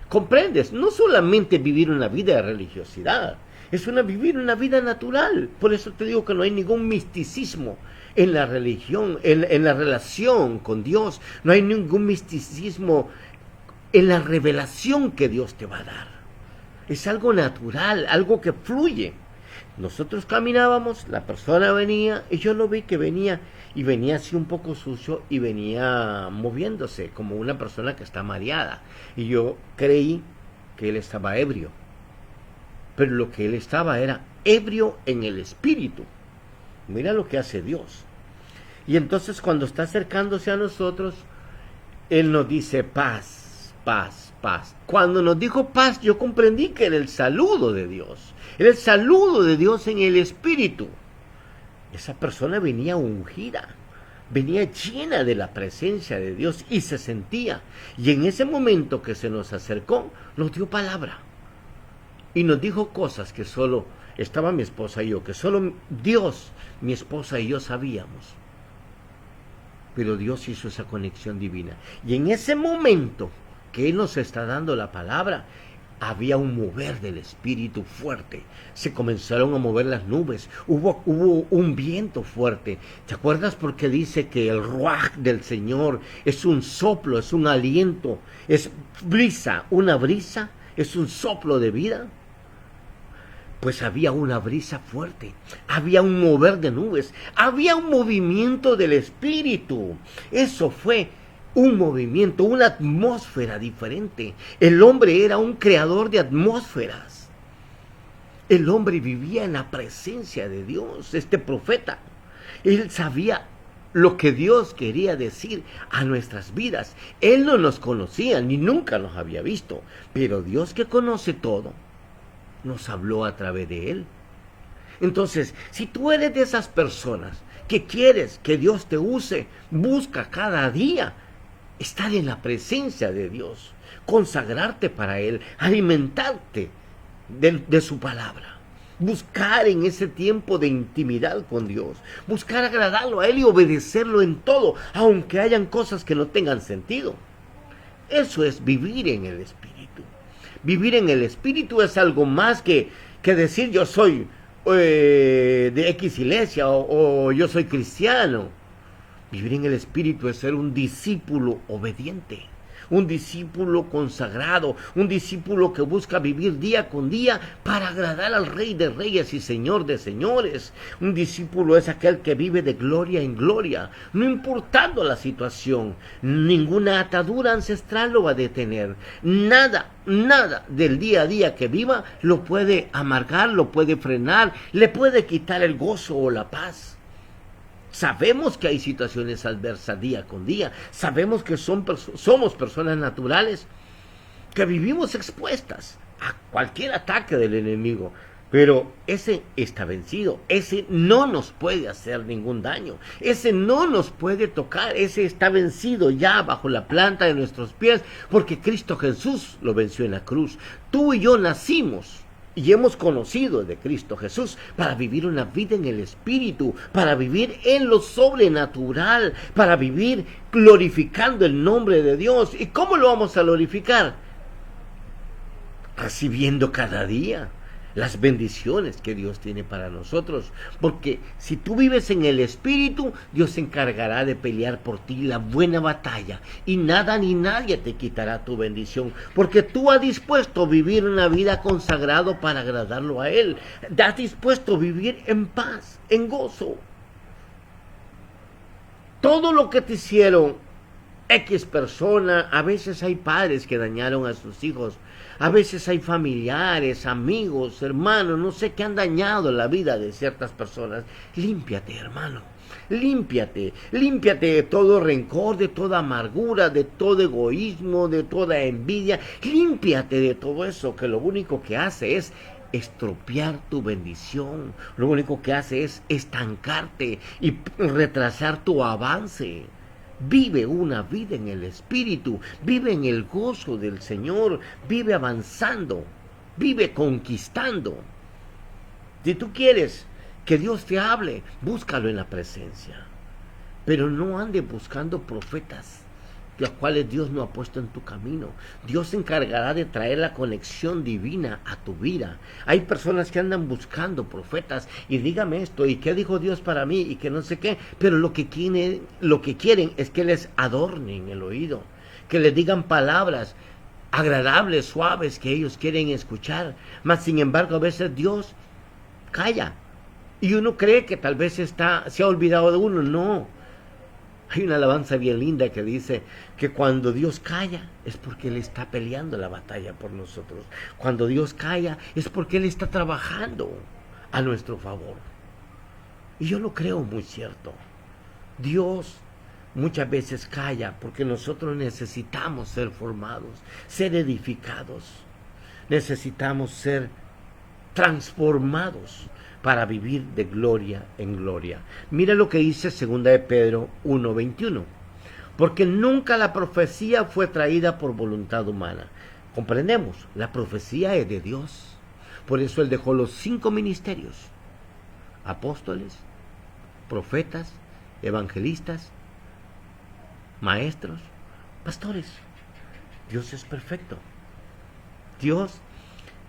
Speaker 1: ¿Comprendes? No solamente vivir una vida de religiosidad, es vivir una vida natural. Por eso te digo que no hay ningún misticismo en la religión, en la relación con Dios. No hay ningún misticismo en la revelación que Dios te va a dar. Es algo natural, algo que fluye. Nosotros caminábamos, la persona venía y yo lo vi que venía y venía así un poco sucio y venía moviéndose como una persona que está mareada, y yo creí que él estaba ebrio, pero lo que él estaba era ebrio en el espíritu. Mira lo que hace Dios. Y entonces cuando está acercándose a nosotros, él nos dice paz, paz, paz. Cuando nos dijo paz, yo comprendí que era el saludo de Dios. Era el saludo de Dios en el Espíritu. Esa persona venía ungida, venía llena de la presencia de Dios y se sentía. Y en ese momento que se nos acercó, nos dio palabra. Y nos dijo cosas que solo estaba mi esposa y yo, que solo Dios, mi esposa y yo sabíamos. Pero Dios hizo esa conexión divina. Y en ese momento que Él nos está dando la palabra, había un mover del Espíritu fuerte. Se comenzaron a mover las nubes. Hubo un viento fuerte. ¿Te acuerdas? Porque dice que el ruaj del Señor es un soplo, es un aliento, es brisa. Una brisa es un soplo de vida. Pues había una brisa fuerte, había un mover de nubes, había un movimiento del Espíritu. Eso fue un movimiento, una atmósfera diferente. El hombre era un creador de atmósferas. El hombre vivía en la presencia de Dios, este profeta. Él sabía lo que Dios quería decir a nuestras vidas. Él no nos conocía, ni nunca nos había visto, pero Dios, que conoce todo, nos habló a través de Él. Entonces, si tú eres de esas personas que quieres que Dios te use, busca cada día estar en la presencia de Dios, consagrarte para Él, alimentarte de su palabra, buscar en ese tiempo de intimidad con Dios, buscar agradarlo a Él y obedecerlo en todo, aunque hayan cosas que no tengan sentido. Eso es vivir en el Espíritu. Vivir en el Espíritu es algo más que decir yo soy de X iglesia o yo soy cristiano. Vivir en el Espíritu es ser un discípulo obediente, un discípulo consagrado, un discípulo que busca vivir día con día para agradar al Rey de Reyes y Señor de Señores. Un discípulo es aquel que vive de gloria en gloria, no importando la situación. Ninguna atadura ancestral lo va a detener. Nada del día a día que viva lo puede amargar, lo puede frenar, le puede quitar el gozo o la paz. Sabemos que hay situaciones adversas día con día. Sabemos que somos personas naturales que vivimos expuestas a cualquier ataque del enemigo. Pero ese está vencido. Ese no nos puede hacer ningún daño. Ese no nos puede tocar. Ese está vencido ya bajo la planta de nuestros pies, porque Cristo Jesús lo venció en la cruz. Tú y yo nacimos y hemos conocido de Cristo Jesús para vivir una vida en el Espíritu, para vivir en lo sobrenatural, para vivir glorificando el nombre de Dios. ¿Y cómo lo vamos a glorificar? Recibiendo cada día las bendiciones que Dios tiene para nosotros, porque si tú vives en el Espíritu, Dios se encargará de pelear por ti la buena batalla, y nada ni nadie te quitará tu bendición, porque tú has dispuesto a vivir una vida consagrado para agradarlo a Él. Has dispuesto a vivir en paz, en gozo. Todo lo que te hicieron X persona, a veces hay padres que dañaron a sus hijos, a veces hay familiares, amigos, hermanos, no sé, que han dañado la vida de ciertas personas. Límpiate, hermano, límpiate de todo rencor, de toda amargura, de todo egoísmo, de toda envidia. Límpiate de todo eso, que lo único que hace es estropear tu bendición, lo único que hace es estancarte y retrasar tu avance. Vive una vida en el Espíritu, vive en el gozo del Señor, vive avanzando, vive conquistando. Si tú quieres que Dios te hable, búscalo en la presencia, pero no andes buscando profetas los cuales Dios no ha puesto en tu camino. Dios se encargará de traer la conexión divina a tu vida. Hay personas que andan buscando profetas y dígame esto, y qué dijo Dios para mí, y que no sé qué, pero lo que quieren es que les adornen el oído, que les digan palabras agradables, suaves, que ellos quieren escuchar. Mas sin embargo, a veces Dios calla y uno cree que tal vez se ha olvidado de uno. No. Hay una alabanza bien linda que dice que cuando Dios calla es porque Él está peleando la batalla por nosotros. Cuando Dios calla es porque Él está trabajando a nuestro favor. Y yo lo creo muy cierto. Dios muchas veces calla porque nosotros necesitamos ser formados, ser edificados. Necesitamos ser transformados para vivir de gloria en gloria. Mira lo que dice 2 de Pedro 1:21. Porque nunca la profecía fue traída por voluntad humana. Comprendemos, la profecía es de Dios. Por eso Él dejó los 5 ministerios: apóstoles, profetas, evangelistas, maestros, pastores. Dios es perfecto. Dios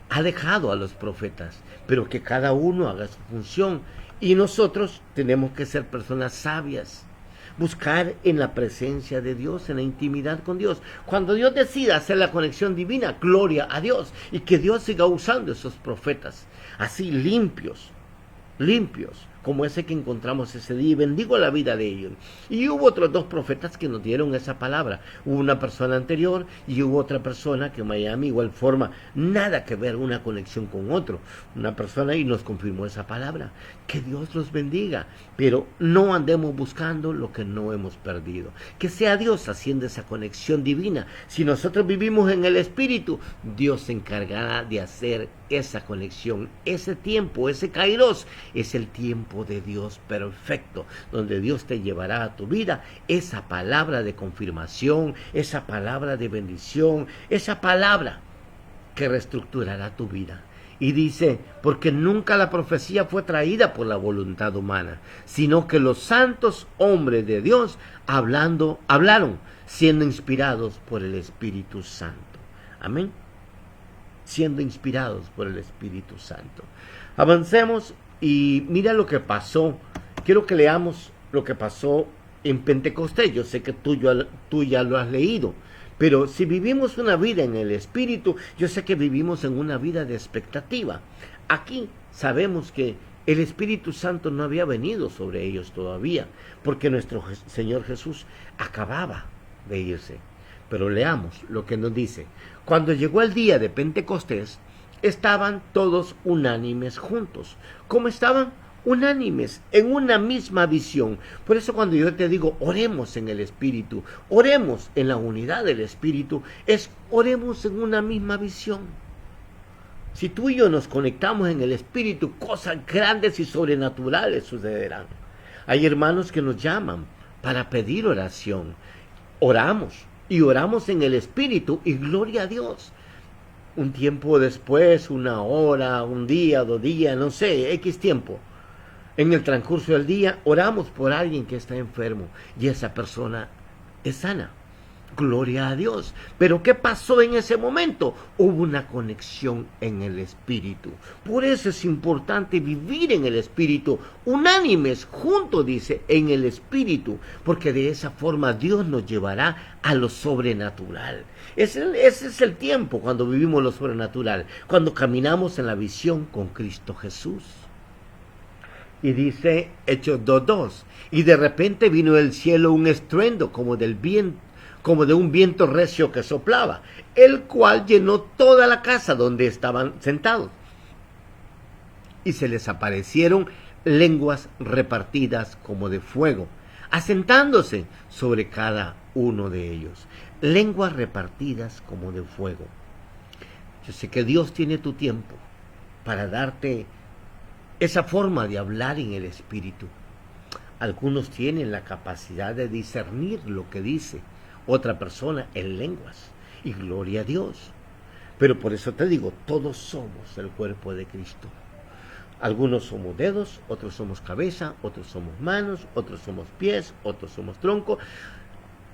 Speaker 1: ha dejado a los profetas, pero que cada uno haga su función. Y nosotros tenemos que ser personas sabias, buscar en la presencia de Dios, en la intimidad con Dios. Cuando Dios decida hacer la conexión divina, gloria a Dios, y que Dios siga usando esos profetas, así limpios, como ese que encontramos ese día, y bendigo la vida de ellos. Y hubo otros 2 profetas que nos dieron esa palabra. Hubo una persona anterior y hubo otra persona que en Miami igual forma, nada que ver una conexión con otro. Una persona y nos confirmó esa palabra. Que Dios los bendiga, pero no andemos buscando lo que no hemos perdido. Que sea Dios haciendo esa conexión divina. Si nosotros vivimos en el Espíritu, Dios se encargará de hacer esa conexión. Ese tiempo, ese kairos, es el tiempo de Dios perfecto, donde Dios te llevará a tu vida esa palabra de confirmación, esa palabra de bendición, esa palabra que reestructurará tu vida. Y dice, porque nunca la profecía fue traída por la voluntad humana, sino que los santos hombres de Dios hablaron, siendo inspirados por el Espíritu Santo. Amén. Siendo inspirados por el Espíritu Santo. Avancemos Y mira lo que pasó. Quiero que leamos lo que pasó en Pentecostés. Yo sé que tú ya lo has leído. Pero si vivimos una vida en el Espíritu, yo sé que vivimos en una vida de expectativa. Aquí sabemos que el Espíritu Santo no había venido sobre ellos todavía, porque nuestro Señor Jesús acababa de irse. Pero leamos lo que nos dice. Cuando llegó el día de Pentecostés, estaban todos unánimes juntos. ¿Cómo estaban? Unánimes, en una misma visión. Por eso cuando yo te digo, oremos en el Espíritu, oremos en la unidad del Espíritu, oremos en una misma visión. Si tú y yo nos conectamos en el Espíritu, cosas grandes y sobrenaturales sucederán. Hay hermanos que nos llaman para pedir oración. Oramos y oramos en el Espíritu y gloria a Dios. Un tiempo después, una hora, un día, 2 días, no sé, X tiempo. En el transcurso del día oramos por alguien que está enfermo y esa persona es sana. Gloria a Dios. Pero ¿qué pasó en ese momento? Hubo una conexión en el Espíritu. Por eso es importante vivir en el Espíritu, unánimes, juntos, dice, en el Espíritu, porque de esa forma Dios nos llevará a lo sobrenatural. Ese es el tiempo cuando vivimos lo sobrenatural, cuando caminamos en la visión con Cristo Jesús. Y dice Hechos 2:2, y de repente vino del cielo un estruendo como de un viento recio que soplaba, el cual llenó toda la casa donde estaban sentados. Y se les aparecieron lenguas repartidas como de fuego, asentándose sobre cada uno de ellos. Lenguas repartidas como de fuego. Yo sé que Dios tiene tu tiempo para darte esa forma de hablar en el Espíritu. Algunos tienen la capacidad de discernir lo que dice otra persona en lenguas, y gloria a Dios. Pero por eso te digo, todos somos el cuerpo de Cristo. Algunos somos dedos, otros somos cabeza, otros somos manos, otros somos pies, otros somos tronco,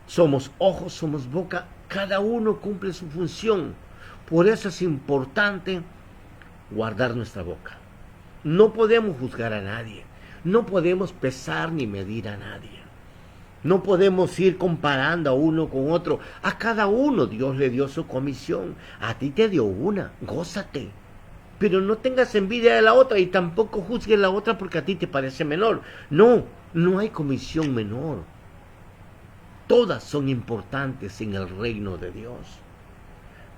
Speaker 1: somos ojos, somos boca. Cada uno cumple su función. Por eso es importante guardar nuestra boca. No podemos juzgar a nadie, no podemos pesar ni medir a nadie. No podemos ir comparando a uno con otro. A cada uno Dios le dio su comisión. A ti te dio una, gózate. Pero no tengas envidia de la otra y tampoco juzgues la otra porque a ti te parece menor. No, no hay comisión menor. Todas son importantes en el reino de Dios.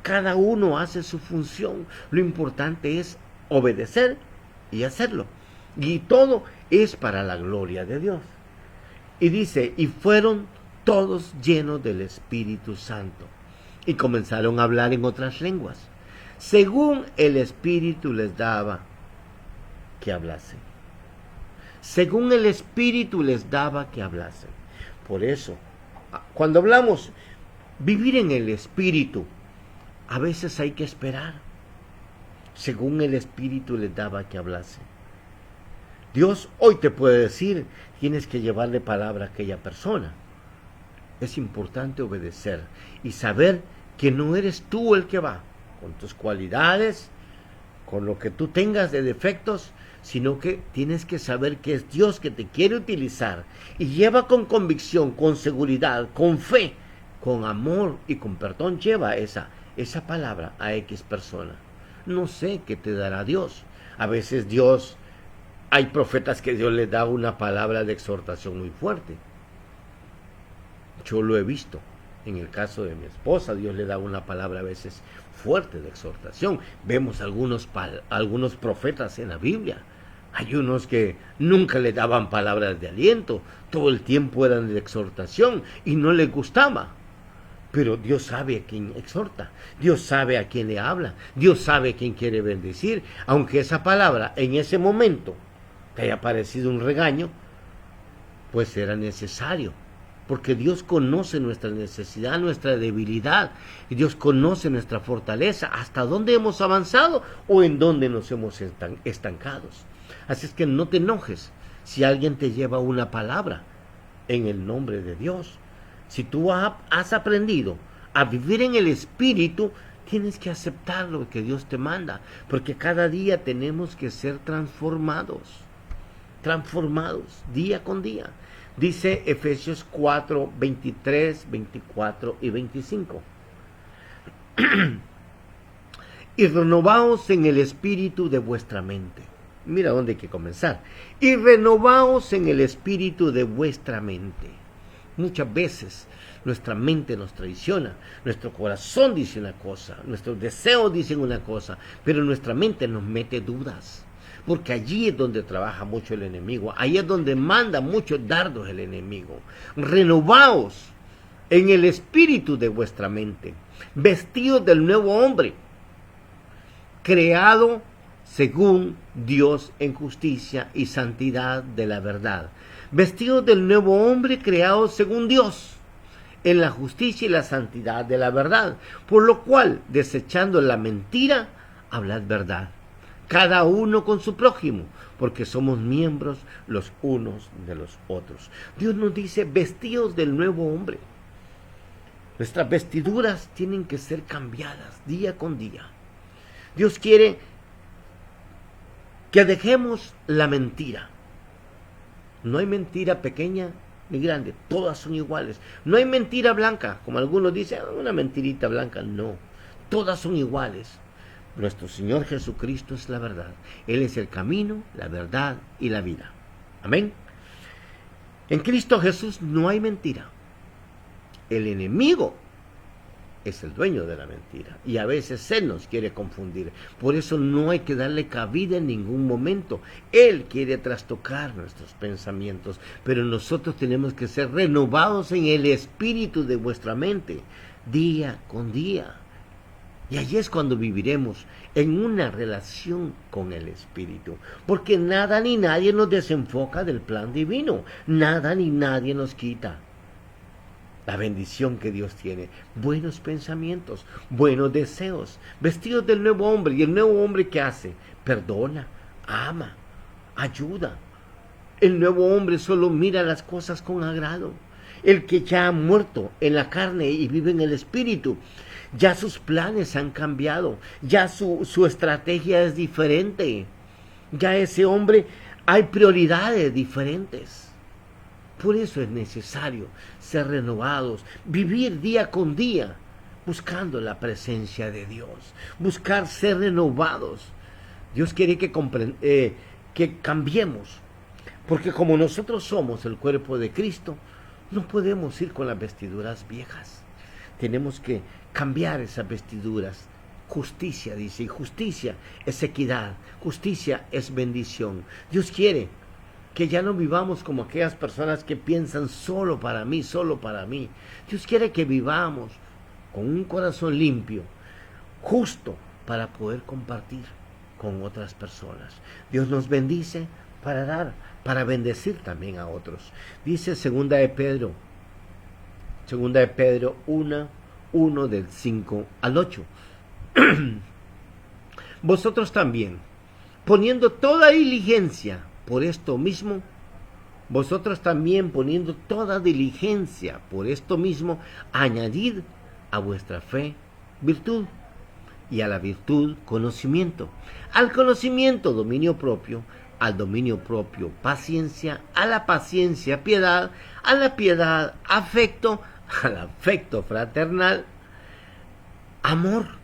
Speaker 1: Cada uno hace su función. Lo importante es obedecer y hacerlo. Y todo es para la gloria de Dios. Y dice, y fueron todos llenos del Espíritu Santo. Y comenzaron a hablar en otras lenguas, según el Espíritu les daba que hablasen. Según el Espíritu les daba que hablasen. Por eso, cuando hablamos vivir en el Espíritu, a veces hay que esperar. Según el Espíritu les daba que hablasen. Dios hoy te puede decir, tienes que llevarle palabra a aquella persona. Es importante obedecer y saber que no eres tú el que va, con tus cualidades, con lo que tú tengas de defectos, sino que tienes que saber que es Dios que te quiere utilizar y lleva con convicción, con seguridad, con fe, con amor y con perdón, lleva esa palabra a X persona. No sé qué te dará Dios. A veces hay profetas que Dios les da una palabra de exhortación muy fuerte. Yo lo he visto. En el caso de mi esposa, Dios le da una palabra a veces fuerte de exhortación. Vemos algunos profetas en la Biblia. Hay unos que nunca le daban palabras de aliento. Todo el tiempo eran de exhortación y no les gustaba. Pero Dios sabe a quién exhorta, Dios sabe a quién le habla, Dios sabe a quién quiere bendecir, aunque esa palabra en ese momento te haya parecido un regaño, pues era necesario, porque Dios conoce nuestra necesidad, nuestra debilidad, y Dios conoce nuestra fortaleza, hasta dónde hemos avanzado o en dónde nos hemos estancados. Así es que no te enojes si alguien te lleva una palabra en el nombre de Dios. Si tú has aprendido a vivir en el Espíritu, Tienes que aceptar lo que Dios te manda, porque cada día tenemos que ser transformados día con día. Dice Efesios 4, 23, 24 y 25. Y renovaos en el espíritu de vuestra mente. Mira dónde hay que comenzar. Y renovaos en el espíritu de vuestra mente. Muchas veces nuestra mente nos traiciona, nuestro corazón dice una cosa, nuestros deseos dicen una cosa, pero nuestra mente nos mete dudas, porque allí es donde trabaja mucho el enemigo, ahí es donde manda muchos dardos el enemigo. Renovaos en el espíritu de vuestra mente, vestidos del nuevo hombre, creado según Dios en justicia y santidad de la verdad. Vestidos del nuevo hombre creado según Dios, en la justicia y la santidad de la verdad. Por lo cual, desechando la mentira, hablad verdad, cada uno con su prójimo, porque somos miembros los unos de los otros. Dios nos dice, vestidos del nuevo hombre. Nuestras vestiduras tienen que ser cambiadas día con día. Dios quiere que dejemos la mentira. No hay mentira pequeña ni grande, todas son iguales. No hay mentira blanca, como algunos dicen, una mentirita blanca, no. Todas son iguales. Nuestro Señor Jesucristo es la verdad. Él es el camino, la verdad y la vida. Amén. En Cristo Jesús no hay mentira. El enemigo es el dueño de la mentira y a veces Él nos quiere confundir. Por eso no hay que darle cabida en ningún momento. Él quiere trastocar nuestros pensamientos, pero nosotros tenemos que ser renovados en el espíritu de vuestra mente, día con día. Y allí es cuando viviremos en una relación con el Espíritu, porque nada ni nadie nos desenfoca del plan divino, nada ni nadie nos quita la bendición que Dios tiene, buenos pensamientos, buenos deseos, vestidos del nuevo hombre. ¿Y el nuevo hombre qué hace? Perdona, ama, ayuda. El nuevo hombre solo mira las cosas con agrado. El que ya ha muerto en la carne y vive en el Espíritu, ya sus planes han cambiado, ya su estrategia es diferente, ya ese hombre hay prioridades diferentes. Por eso es necesario ser renovados, vivir día con día, buscando la presencia de Dios, buscar ser renovados. Dios quiere que cambiemos, porque como nosotros somos el cuerpo de Cristo, no podemos ir con las vestiduras viejas. Tenemos que cambiar esas vestiduras. Justicia, dice, y justicia es equidad, justicia es bendición. Dios quiere que ya no vivamos como aquellas personas que piensan solo para mí, solo para mí. Dios quiere que vivamos con un corazón limpio, justo, para poder compartir con otras personas. Dios nos bendice para dar, para bendecir también a otros. Dice segunda de Pedro 1 del 5 al 8. Vosotros también, poniendo toda diligencia por esto mismo, añadid a vuestra fe virtud, y a la virtud conocimiento, al conocimiento dominio propio, al dominio propio paciencia, a la paciencia piedad, a la piedad afecto, al afecto fraternal amor.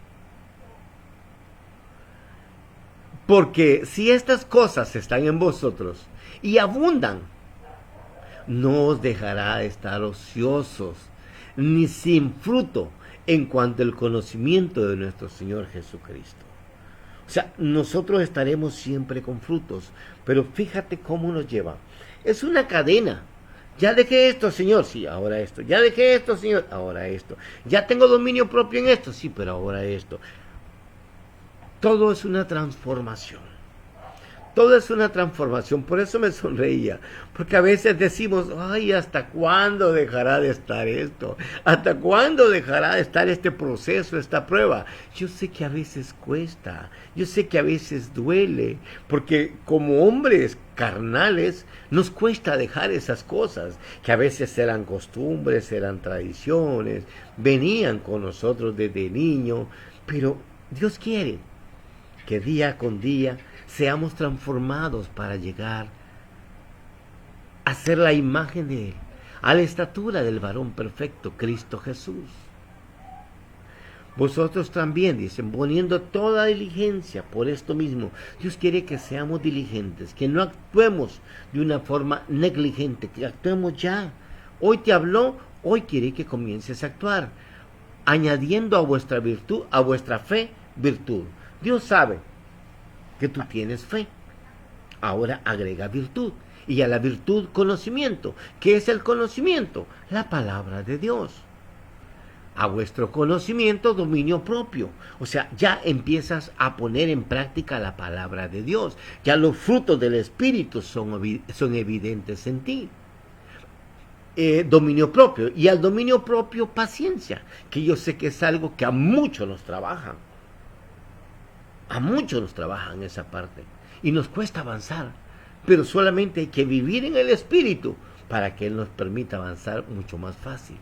Speaker 1: Porque si estas cosas están en vosotros y abundan, no os dejará estar ociosos ni sin fruto en cuanto al conocimiento de nuestro Señor Jesucristo. O sea, nosotros estaremos siempre con frutos, pero fíjate cómo nos lleva. Es una cadena. Ya dejé esto, Señor, sí, ahora esto. Ya dejé esto, Señor, ahora esto. Ya tengo dominio propio en esto, sí, pero ahora esto. Todo es una transformación. Todo es una transformación. Por eso me sonreía. Porque a veces decimos, ay, ¿hasta cuándo dejará de estar esto? ¿Hasta cuándo dejará de estar este proceso, esta prueba? Yo sé que a veces cuesta. Yo sé que a veces duele. Porque como hombres carnales nos cuesta dejar esas cosas. Que a veces eran costumbres, eran tradiciones. Venían con nosotros desde niño. Pero Dios quiere que día con día seamos transformados para llegar a ser la imagen de Él, a la estatura del varón perfecto, Cristo Jesús. Vosotros también, dicen, poniendo toda diligencia por esto mismo. Dios quiere que seamos diligentes, que no actuemos de una forma negligente, que actuemos ya. Hoy te habló, hoy quiere que comiences a actuar, añadiendo a vuestra virtud, a vuestra fe, virtud. Dios sabe que tú tienes fe. Ahora agrega virtud. Y a la virtud, conocimiento. ¿Qué es el conocimiento? La palabra de Dios. A vuestro conocimiento, dominio propio. O sea, ya empiezas a poner en práctica la palabra de Dios. Ya los frutos del Espíritu son evidentes en ti. Dominio propio. Y al dominio propio, paciencia. Que yo sé que es algo que a muchos nos trabajan. A muchos nos trabajan esa parte. Y nos cuesta avanzar. Pero solamente hay que vivir en el Espíritu para que Él nos permita avanzar mucho más fácil.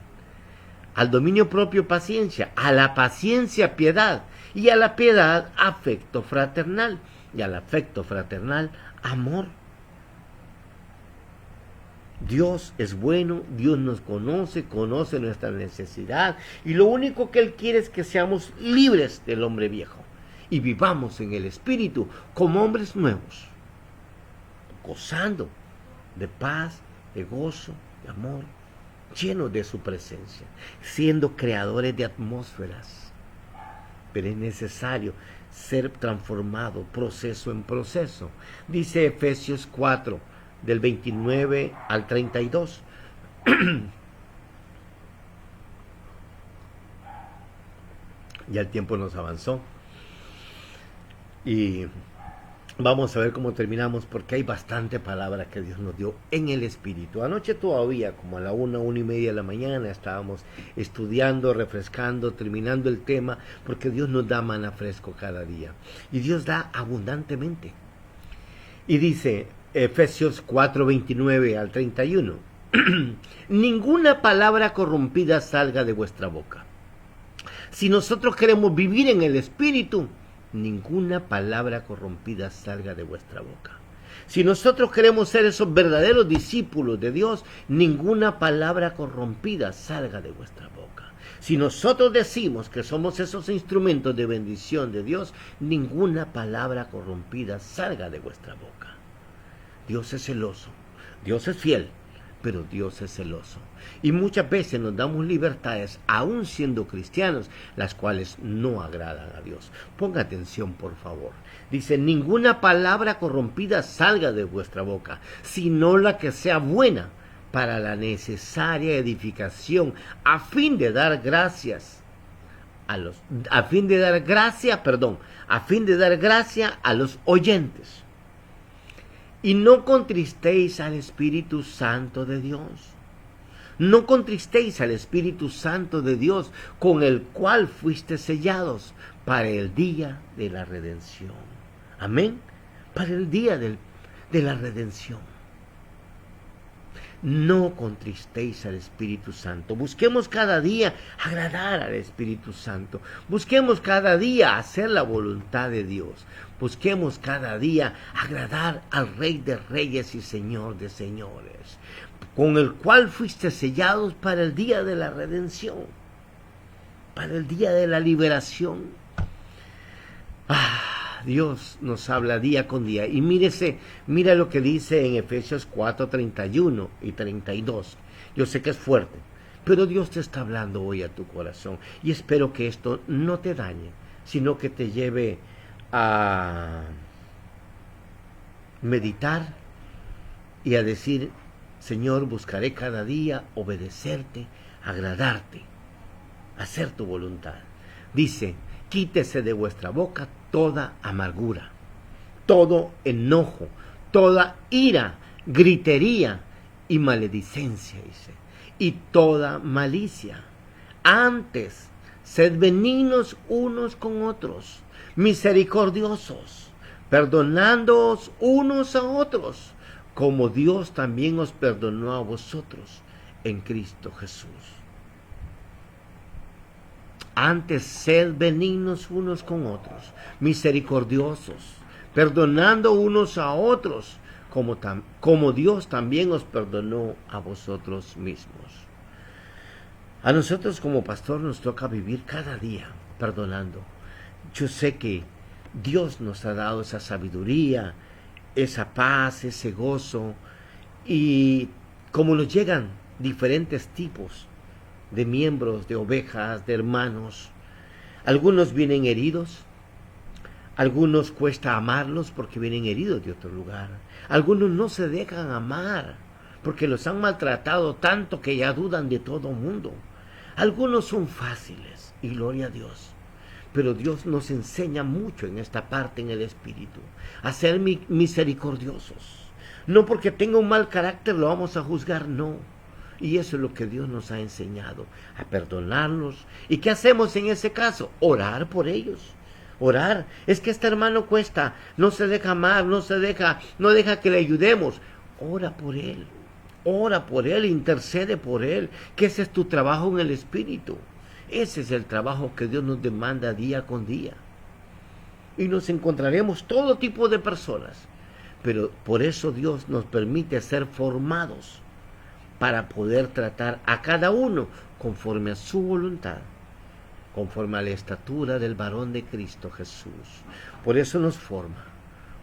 Speaker 1: Al dominio propio, paciencia, a la paciencia, piedad, y a la piedad, afecto fraternal, y al afecto fraternal, amor. Dios es bueno, Dios nos conoce nuestra necesidad, y lo único que Él quiere es que seamos libres del hombre viejo, y vivamos en el Espíritu como hombres nuevos, gozando de paz, de gozo, de amor, llenos de su presencia, siendo creadores de atmósferas. Pero es necesario ser transformado proceso en proceso. Dice Efesios 4, del 29 al 32. Ya el tiempo nos avanzó. Y vamos a ver cómo terminamos, porque hay bastante palabra que Dios nos dio en el Espíritu. Anoche todavía, como a la 1:30 de la mañana, estábamos estudiando, refrescando, terminando el tema, porque Dios nos da maná fresco cada día. Y Dios da abundantemente. Y dice Efesios 4:29 al 31. Ninguna palabra corrompida salga de vuestra boca. Si nosotros queremos vivir en el Espíritu, ninguna palabra corrompida salga de vuestra boca. Si nosotros queremos ser esos verdaderos discípulos de Dios, ninguna palabra corrompida salga de vuestra boca. Si nosotros decimos que somos esos instrumentos de bendición de Dios, ninguna palabra corrompida salga de vuestra boca. Dios es celoso, Dios es fiel, pero Dios es celoso. Y muchas veces nos damos libertades, aún siendo cristianos, las cuales no agradan a Dios. Ponga atención, por favor. Dice, ninguna palabra corrompida salga de vuestra boca, sino la que sea buena para la necesaria edificación, a fin de dar gracia a los oyentes. Y no contristéis al Espíritu Santo de Dios. No contristéis al Espíritu Santo de Dios, con el cual fuiste sellados para el día de la redención. Amén. Para el día de la redención. No contristéis al Espíritu Santo. Busquemos cada día agradar al Espíritu Santo. Busquemos cada día hacer la voluntad de Dios. Busquemos cada día agradar al Rey de Reyes y Señor de Señores, con el cual fuiste sellados para el día de la redención, para el día de la liberación. Dios nos habla día con día. Y mira lo que dice en Efesios 4, 31 y 32. Yo sé que es fuerte, pero Dios te está hablando hoy a tu corazón. Y espero que esto no te dañe, sino que te lleve a meditar y a decir, Señor, buscaré cada día obedecerte, agradarte, hacer tu voluntad. Dice, quítese de vuestra boca toda amargura, todo enojo, toda ira, gritería y maledicencia, dice, y toda malicia. Antes, sed benignos unos con otros, misericordiosos, perdonándoos unos a otros, como Dios también os perdonó a vosotros en Cristo Jesús. Antes sed benignos unos con otros, misericordiosos, perdonando unos a otros, como Dios también os perdonó a vosotros mismos. A nosotros como pastor nos toca vivir cada día perdonando. Yo sé que Dios nos ha dado esa sabiduría, esa paz, ese gozo, y como nos llegan diferentes tipos de miembros, de ovejas, de hermanos, algunos vienen heridos, algunos cuesta amarlos porque vienen heridos de otro lugar, algunos no se dejan amar porque los han maltratado tanto que ya dudan de todo mundo, algunos son fáciles y gloria a Dios. Pero Dios nos enseña mucho en esta parte en el Espíritu, a ser misericordiosos. No porque tenga un mal carácter lo vamos a juzgar, no. Y eso es lo que Dios nos ha enseñado, a perdonarlos. ¿Y qué hacemos en ese caso? Orar por ellos. Orar. Es que este hermano cuesta, no se deja amar, no deja que le ayudemos. Ora por él, intercede por él, que ese es tu trabajo en el Espíritu. Ese es el trabajo que Dios nos demanda día con día. Y nos encontraremos todo tipo de personas, pero por eso Dios nos permite ser formados para poder tratar a cada uno conforme a su voluntad, conforme a la estatura del varón de Cristo Jesús. Por eso nos forma,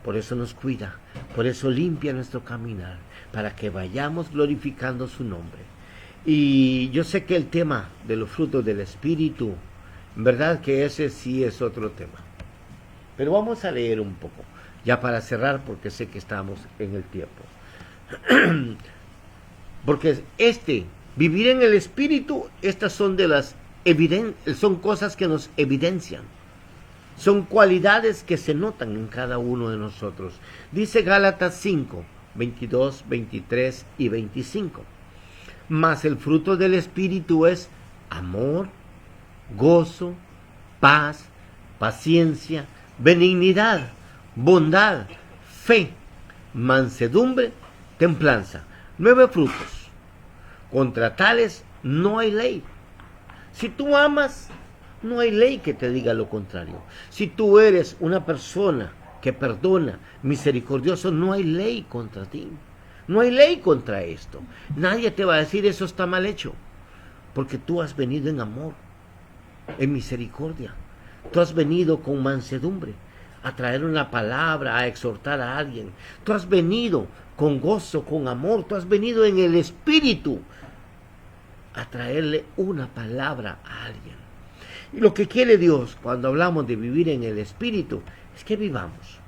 Speaker 1: por eso nos cuida, por eso limpia nuestro caminar, para que vayamos glorificando su nombre. Y yo sé que el tema de los frutos del Espíritu, en verdad que ese sí es otro tema. Pero vamos a leer un poco, ya para cerrar, porque sé que estamos en el tiempo. Porque vivir en el Espíritu, estas son son cosas que nos evidencian. Son cualidades que se notan en cada uno de nosotros. Dice Gálatas 5, 22, 23 y 25. Mas el fruto del Espíritu es amor, gozo, paz, paciencia, benignidad, bondad, fe, mansedumbre, templanza. 9 frutos. Contra tales no hay ley. Si tú amas, no hay ley que te diga lo contrario. Si tú eres una persona que perdona, misericordioso, no hay ley contra ti. No hay ley contra esto. Nadie te va a decir eso está mal hecho, porque tú has venido en amor, en misericordia. Tú has venido con mansedumbre a traer una palabra, a exhortar a alguien. Tú has venido con gozo, con amor. Tú has venido en el Espíritu a traerle una palabra a alguien. Y lo que quiere Dios cuando hablamos de vivir en el Espíritu es que vivamos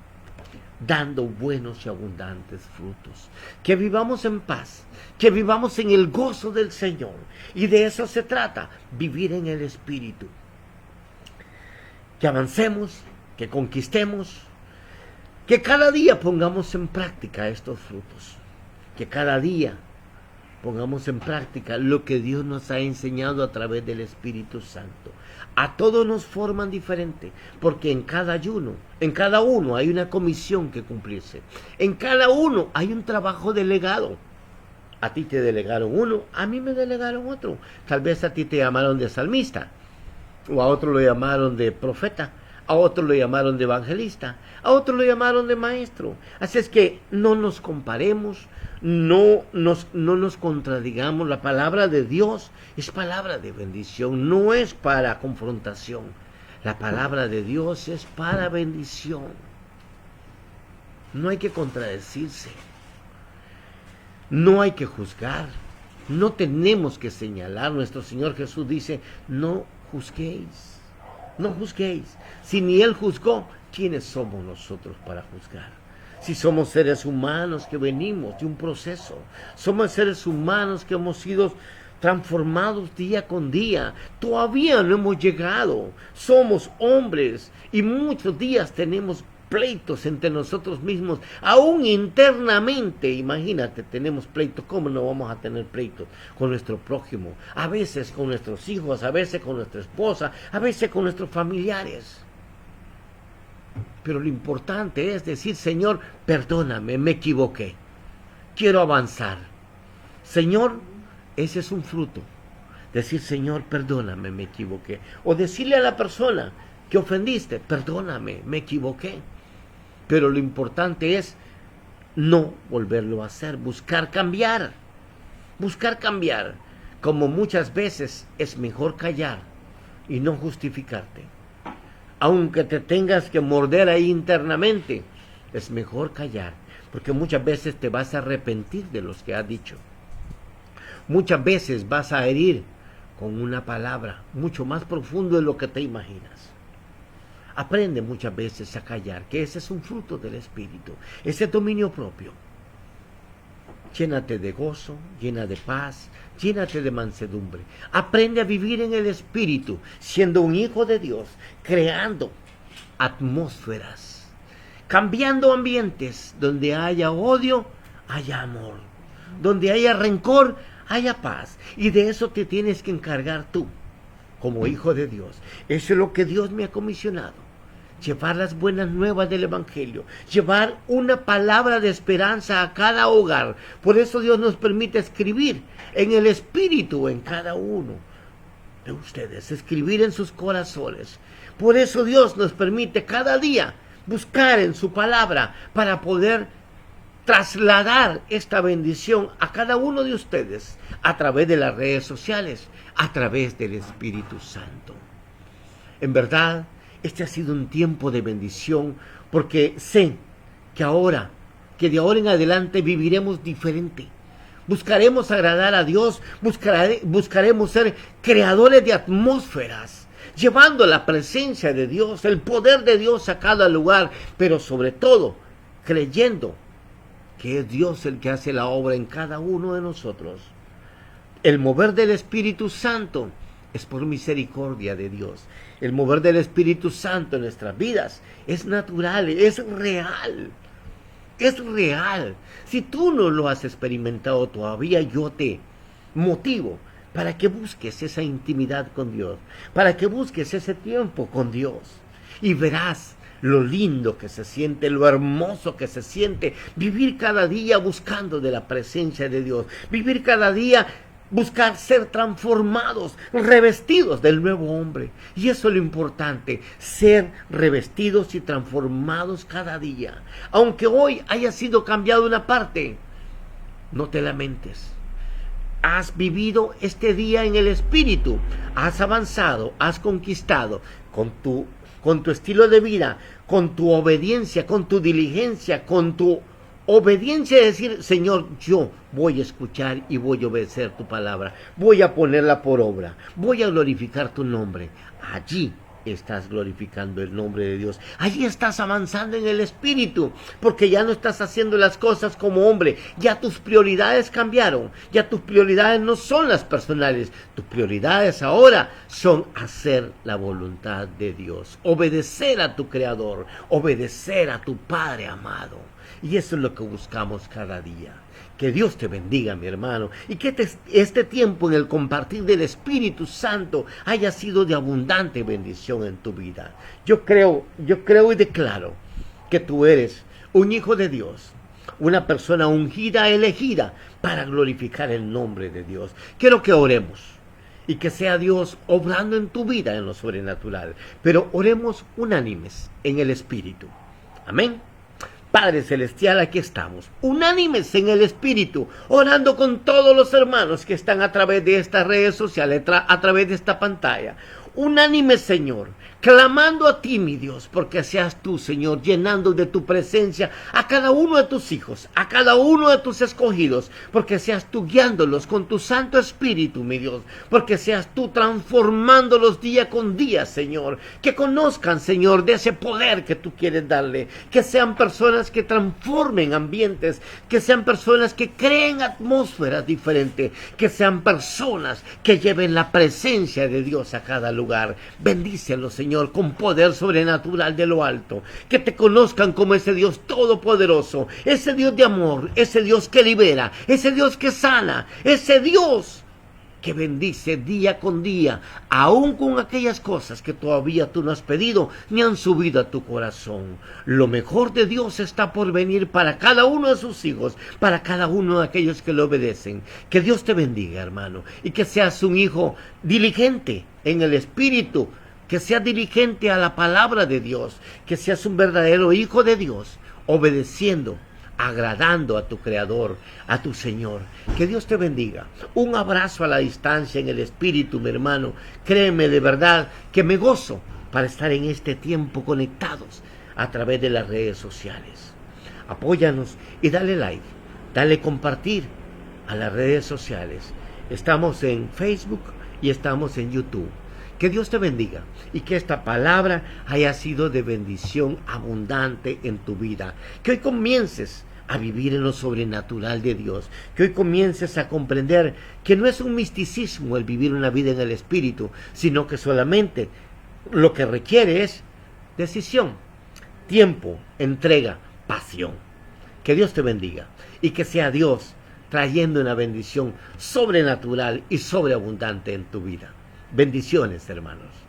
Speaker 1: dando buenos y abundantes frutos, que vivamos en paz, que vivamos en el gozo del Señor. Y de eso se trata, vivir en el Espíritu. Que avancemos, que conquistemos, que cada día pongamos en práctica estos frutos, que cada día pongamos en práctica lo que Dios nos ha enseñado a través del Espíritu Santo. A todos nos forman diferente, porque en cada uno hay una comisión que cumplirse. En cada uno hay un trabajo delegado. A ti te delegaron uno, a mí me delegaron otro. Tal vez a ti te llamaron de salmista, o a otro lo llamaron de profeta, a otro lo llamaron de evangelista, a otro lo llamaron de maestro. Así es que no nos comparemos, no nos contradigamos. La palabra de Dios es palabra de bendición, no es para confrontación. La palabra de Dios es para bendición. No hay que contradecirse, no hay que juzgar, no tenemos que señalar. Nuestro Señor Jesús dice, no juzguéis, no juzguéis. Si ni Él juzgó, ¿quiénes somos nosotros para juzgar? Si somos seres humanos que venimos de un proceso, somos seres humanos que hemos sido transformados día con día, todavía no hemos llegado, somos hombres y muchos días tenemos pleitos entre nosotros mismos, aún internamente. Imagínate, tenemos pleitos. ¿Cómo no vamos a tener pleitos con nuestro prójimo? A veces con nuestros hijos, a veces con nuestra esposa, a veces con nuestros familiares. Pero lo importante es decir, Señor, perdóname, me equivoqué, quiero avanzar. Señor, ese es un fruto Decir, Señor, perdóname, me equivoqué. O decirle a la persona que ofendiste, perdóname, me equivoqué. Pero lo importante es no volverlo a hacer, buscar cambiar. Buscar cambiar. Como muchas veces es mejor callar y no justificarte. Aunque te tengas que morder ahí internamente, es mejor callar. Porque muchas veces te vas a arrepentir de los que has dicho. Muchas veces vas a herir con una palabra mucho más profundo de lo que te imaginas. Aprende muchas veces a callar, que ese es un fruto del Espíritu, ese dominio propio. Llénate de gozo, llena de paz, llénate de mansedumbre. Aprende a vivir en el Espíritu, siendo un hijo de Dios, creando atmósferas, cambiando ambientes. Donde haya odio, haya amor. Donde haya rencor, haya paz. Y de eso te tienes que encargar tú, como hijo de Dios. Eso es lo que Dios me ha comisionado. Llevar las buenas nuevas del Evangelio, llevar una palabra de esperanza a cada hogar. Por eso Dios nos permite escribir en el Espíritu en cada uno de ustedes, escribir en sus corazones. Por eso Dios nos permite cada día buscar en su palabra para poder trasladar esta bendición a cada uno de ustedes a través de las redes sociales, a través del Espíritu Santo. En verdad, este ha sido un tiempo de bendición, porque sé que de ahora en adelante viviremos diferente. Buscaremos agradar a Dios, buscaremos ser creadores de atmósferas, llevando la presencia de Dios, el poder de Dios a cada lugar, pero sobre todo creyendo que es Dios el que hace la obra en cada uno de nosotros. El mover del Espíritu Santo es por misericordia de Dios. El mover del Espíritu Santo en nuestras vidas es natural, es real. Es real. Si tú no lo has experimentado todavía, yo te motivo para que busques esa intimidad con Dios, para que busques ese tiempo con Dios. Y verás lo lindo que se siente, lo hermoso que se siente vivir cada día buscando de la presencia de Dios, vivir cada día buscar ser transformados, revestidos del nuevo hombre. Y eso es lo importante, ser revestidos y transformados cada día. Aunque hoy haya sido cambiado una parte, no te lamentes. Has vivido este día en el Espíritu, has avanzado, has conquistado con tu estilo de vida, con tu obediencia, con tu diligencia, con tu obediencia de decir, Señor, yo voy a escuchar y voy a obedecer tu palabra, voy a ponerla por obra, voy a glorificar tu nombre. Allí estás glorificando el nombre de Dios, allí estás avanzando en el Espíritu, porque ya no estás haciendo las cosas como hombre, ya tus prioridades cambiaron, ya tus prioridades no son las personales, tus prioridades ahora son hacer la voluntad de Dios, obedecer a tu Creador, obedecer a tu Padre amado. Y eso es lo que buscamos cada día. Que Dios te bendiga, mi hermano, y que este tiempo en el compartir del Espíritu Santo haya sido de abundante bendición en tu vida. Yo creo y declaro que tú eres un hijo de Dios, una persona ungida, elegida para glorificar el nombre de Dios. Quiero que oremos y que sea Dios obrando en tu vida en lo sobrenatural, pero oremos unánimes en el Espíritu. Amén. Padre Celestial, aquí estamos, unánimes en el Espíritu, orando con todos los hermanos que están a través de estas redes sociales, a través de esta pantalla. Unánimes, Señor, clamando a ti, mi Dios, porque seas tú, Señor, llenando de tu presencia a cada uno de tus hijos, a cada uno de tus escogidos, porque seas tú guiándolos con tu Santo Espíritu, mi Dios, porque seas tú transformándolos día con día, Señor, que conozcan, Señor, de ese poder que tú quieres darle, que sean personas que transformen ambientes, que sean personas que creen atmósferas diferentes, que sean personas que lleven la presencia de Dios a cada lugar. Bendícelos, Señor, con poder sobrenatural de lo alto, que te conozcan como ese Dios todopoderoso, ese Dios de amor, ese Dios que libera, ese Dios que sana, ese Dios que bendice día con día, aun con aquellas cosas que todavía tú no has pedido ni han subido a tu corazón. Lo mejor de Dios está por venir para cada uno de sus hijos, para cada uno de aquellos que le obedecen. Que Dios te bendiga, hermano, y que seas un hijo diligente en el Espíritu, que seas diligente a la palabra de Dios, que seas un verdadero hijo de Dios, obedeciendo, agradando a tu Creador, a tu Señor. Que Dios te bendiga. Un abrazo a la distancia en el Espíritu, mi hermano. Créeme de verdad que me gozo para estar en este tiempo conectados a través de las redes sociales. Apóyanos y dale like, dale compartir a las redes sociales. Estamos en Facebook y estamos en YouTube. Que Dios te bendiga y que esta palabra haya sido de bendición abundante en tu vida. Que hoy comiences a vivir en lo sobrenatural de Dios. Que hoy comiences a comprender que no es un misticismo el vivir una vida en el Espíritu, sino que solamente lo que requiere es decisión, tiempo, entrega, pasión. Que Dios te bendiga y que sea Dios trayendo una bendición sobrenatural y sobreabundante en tu vida. Bendiciones, hermanos.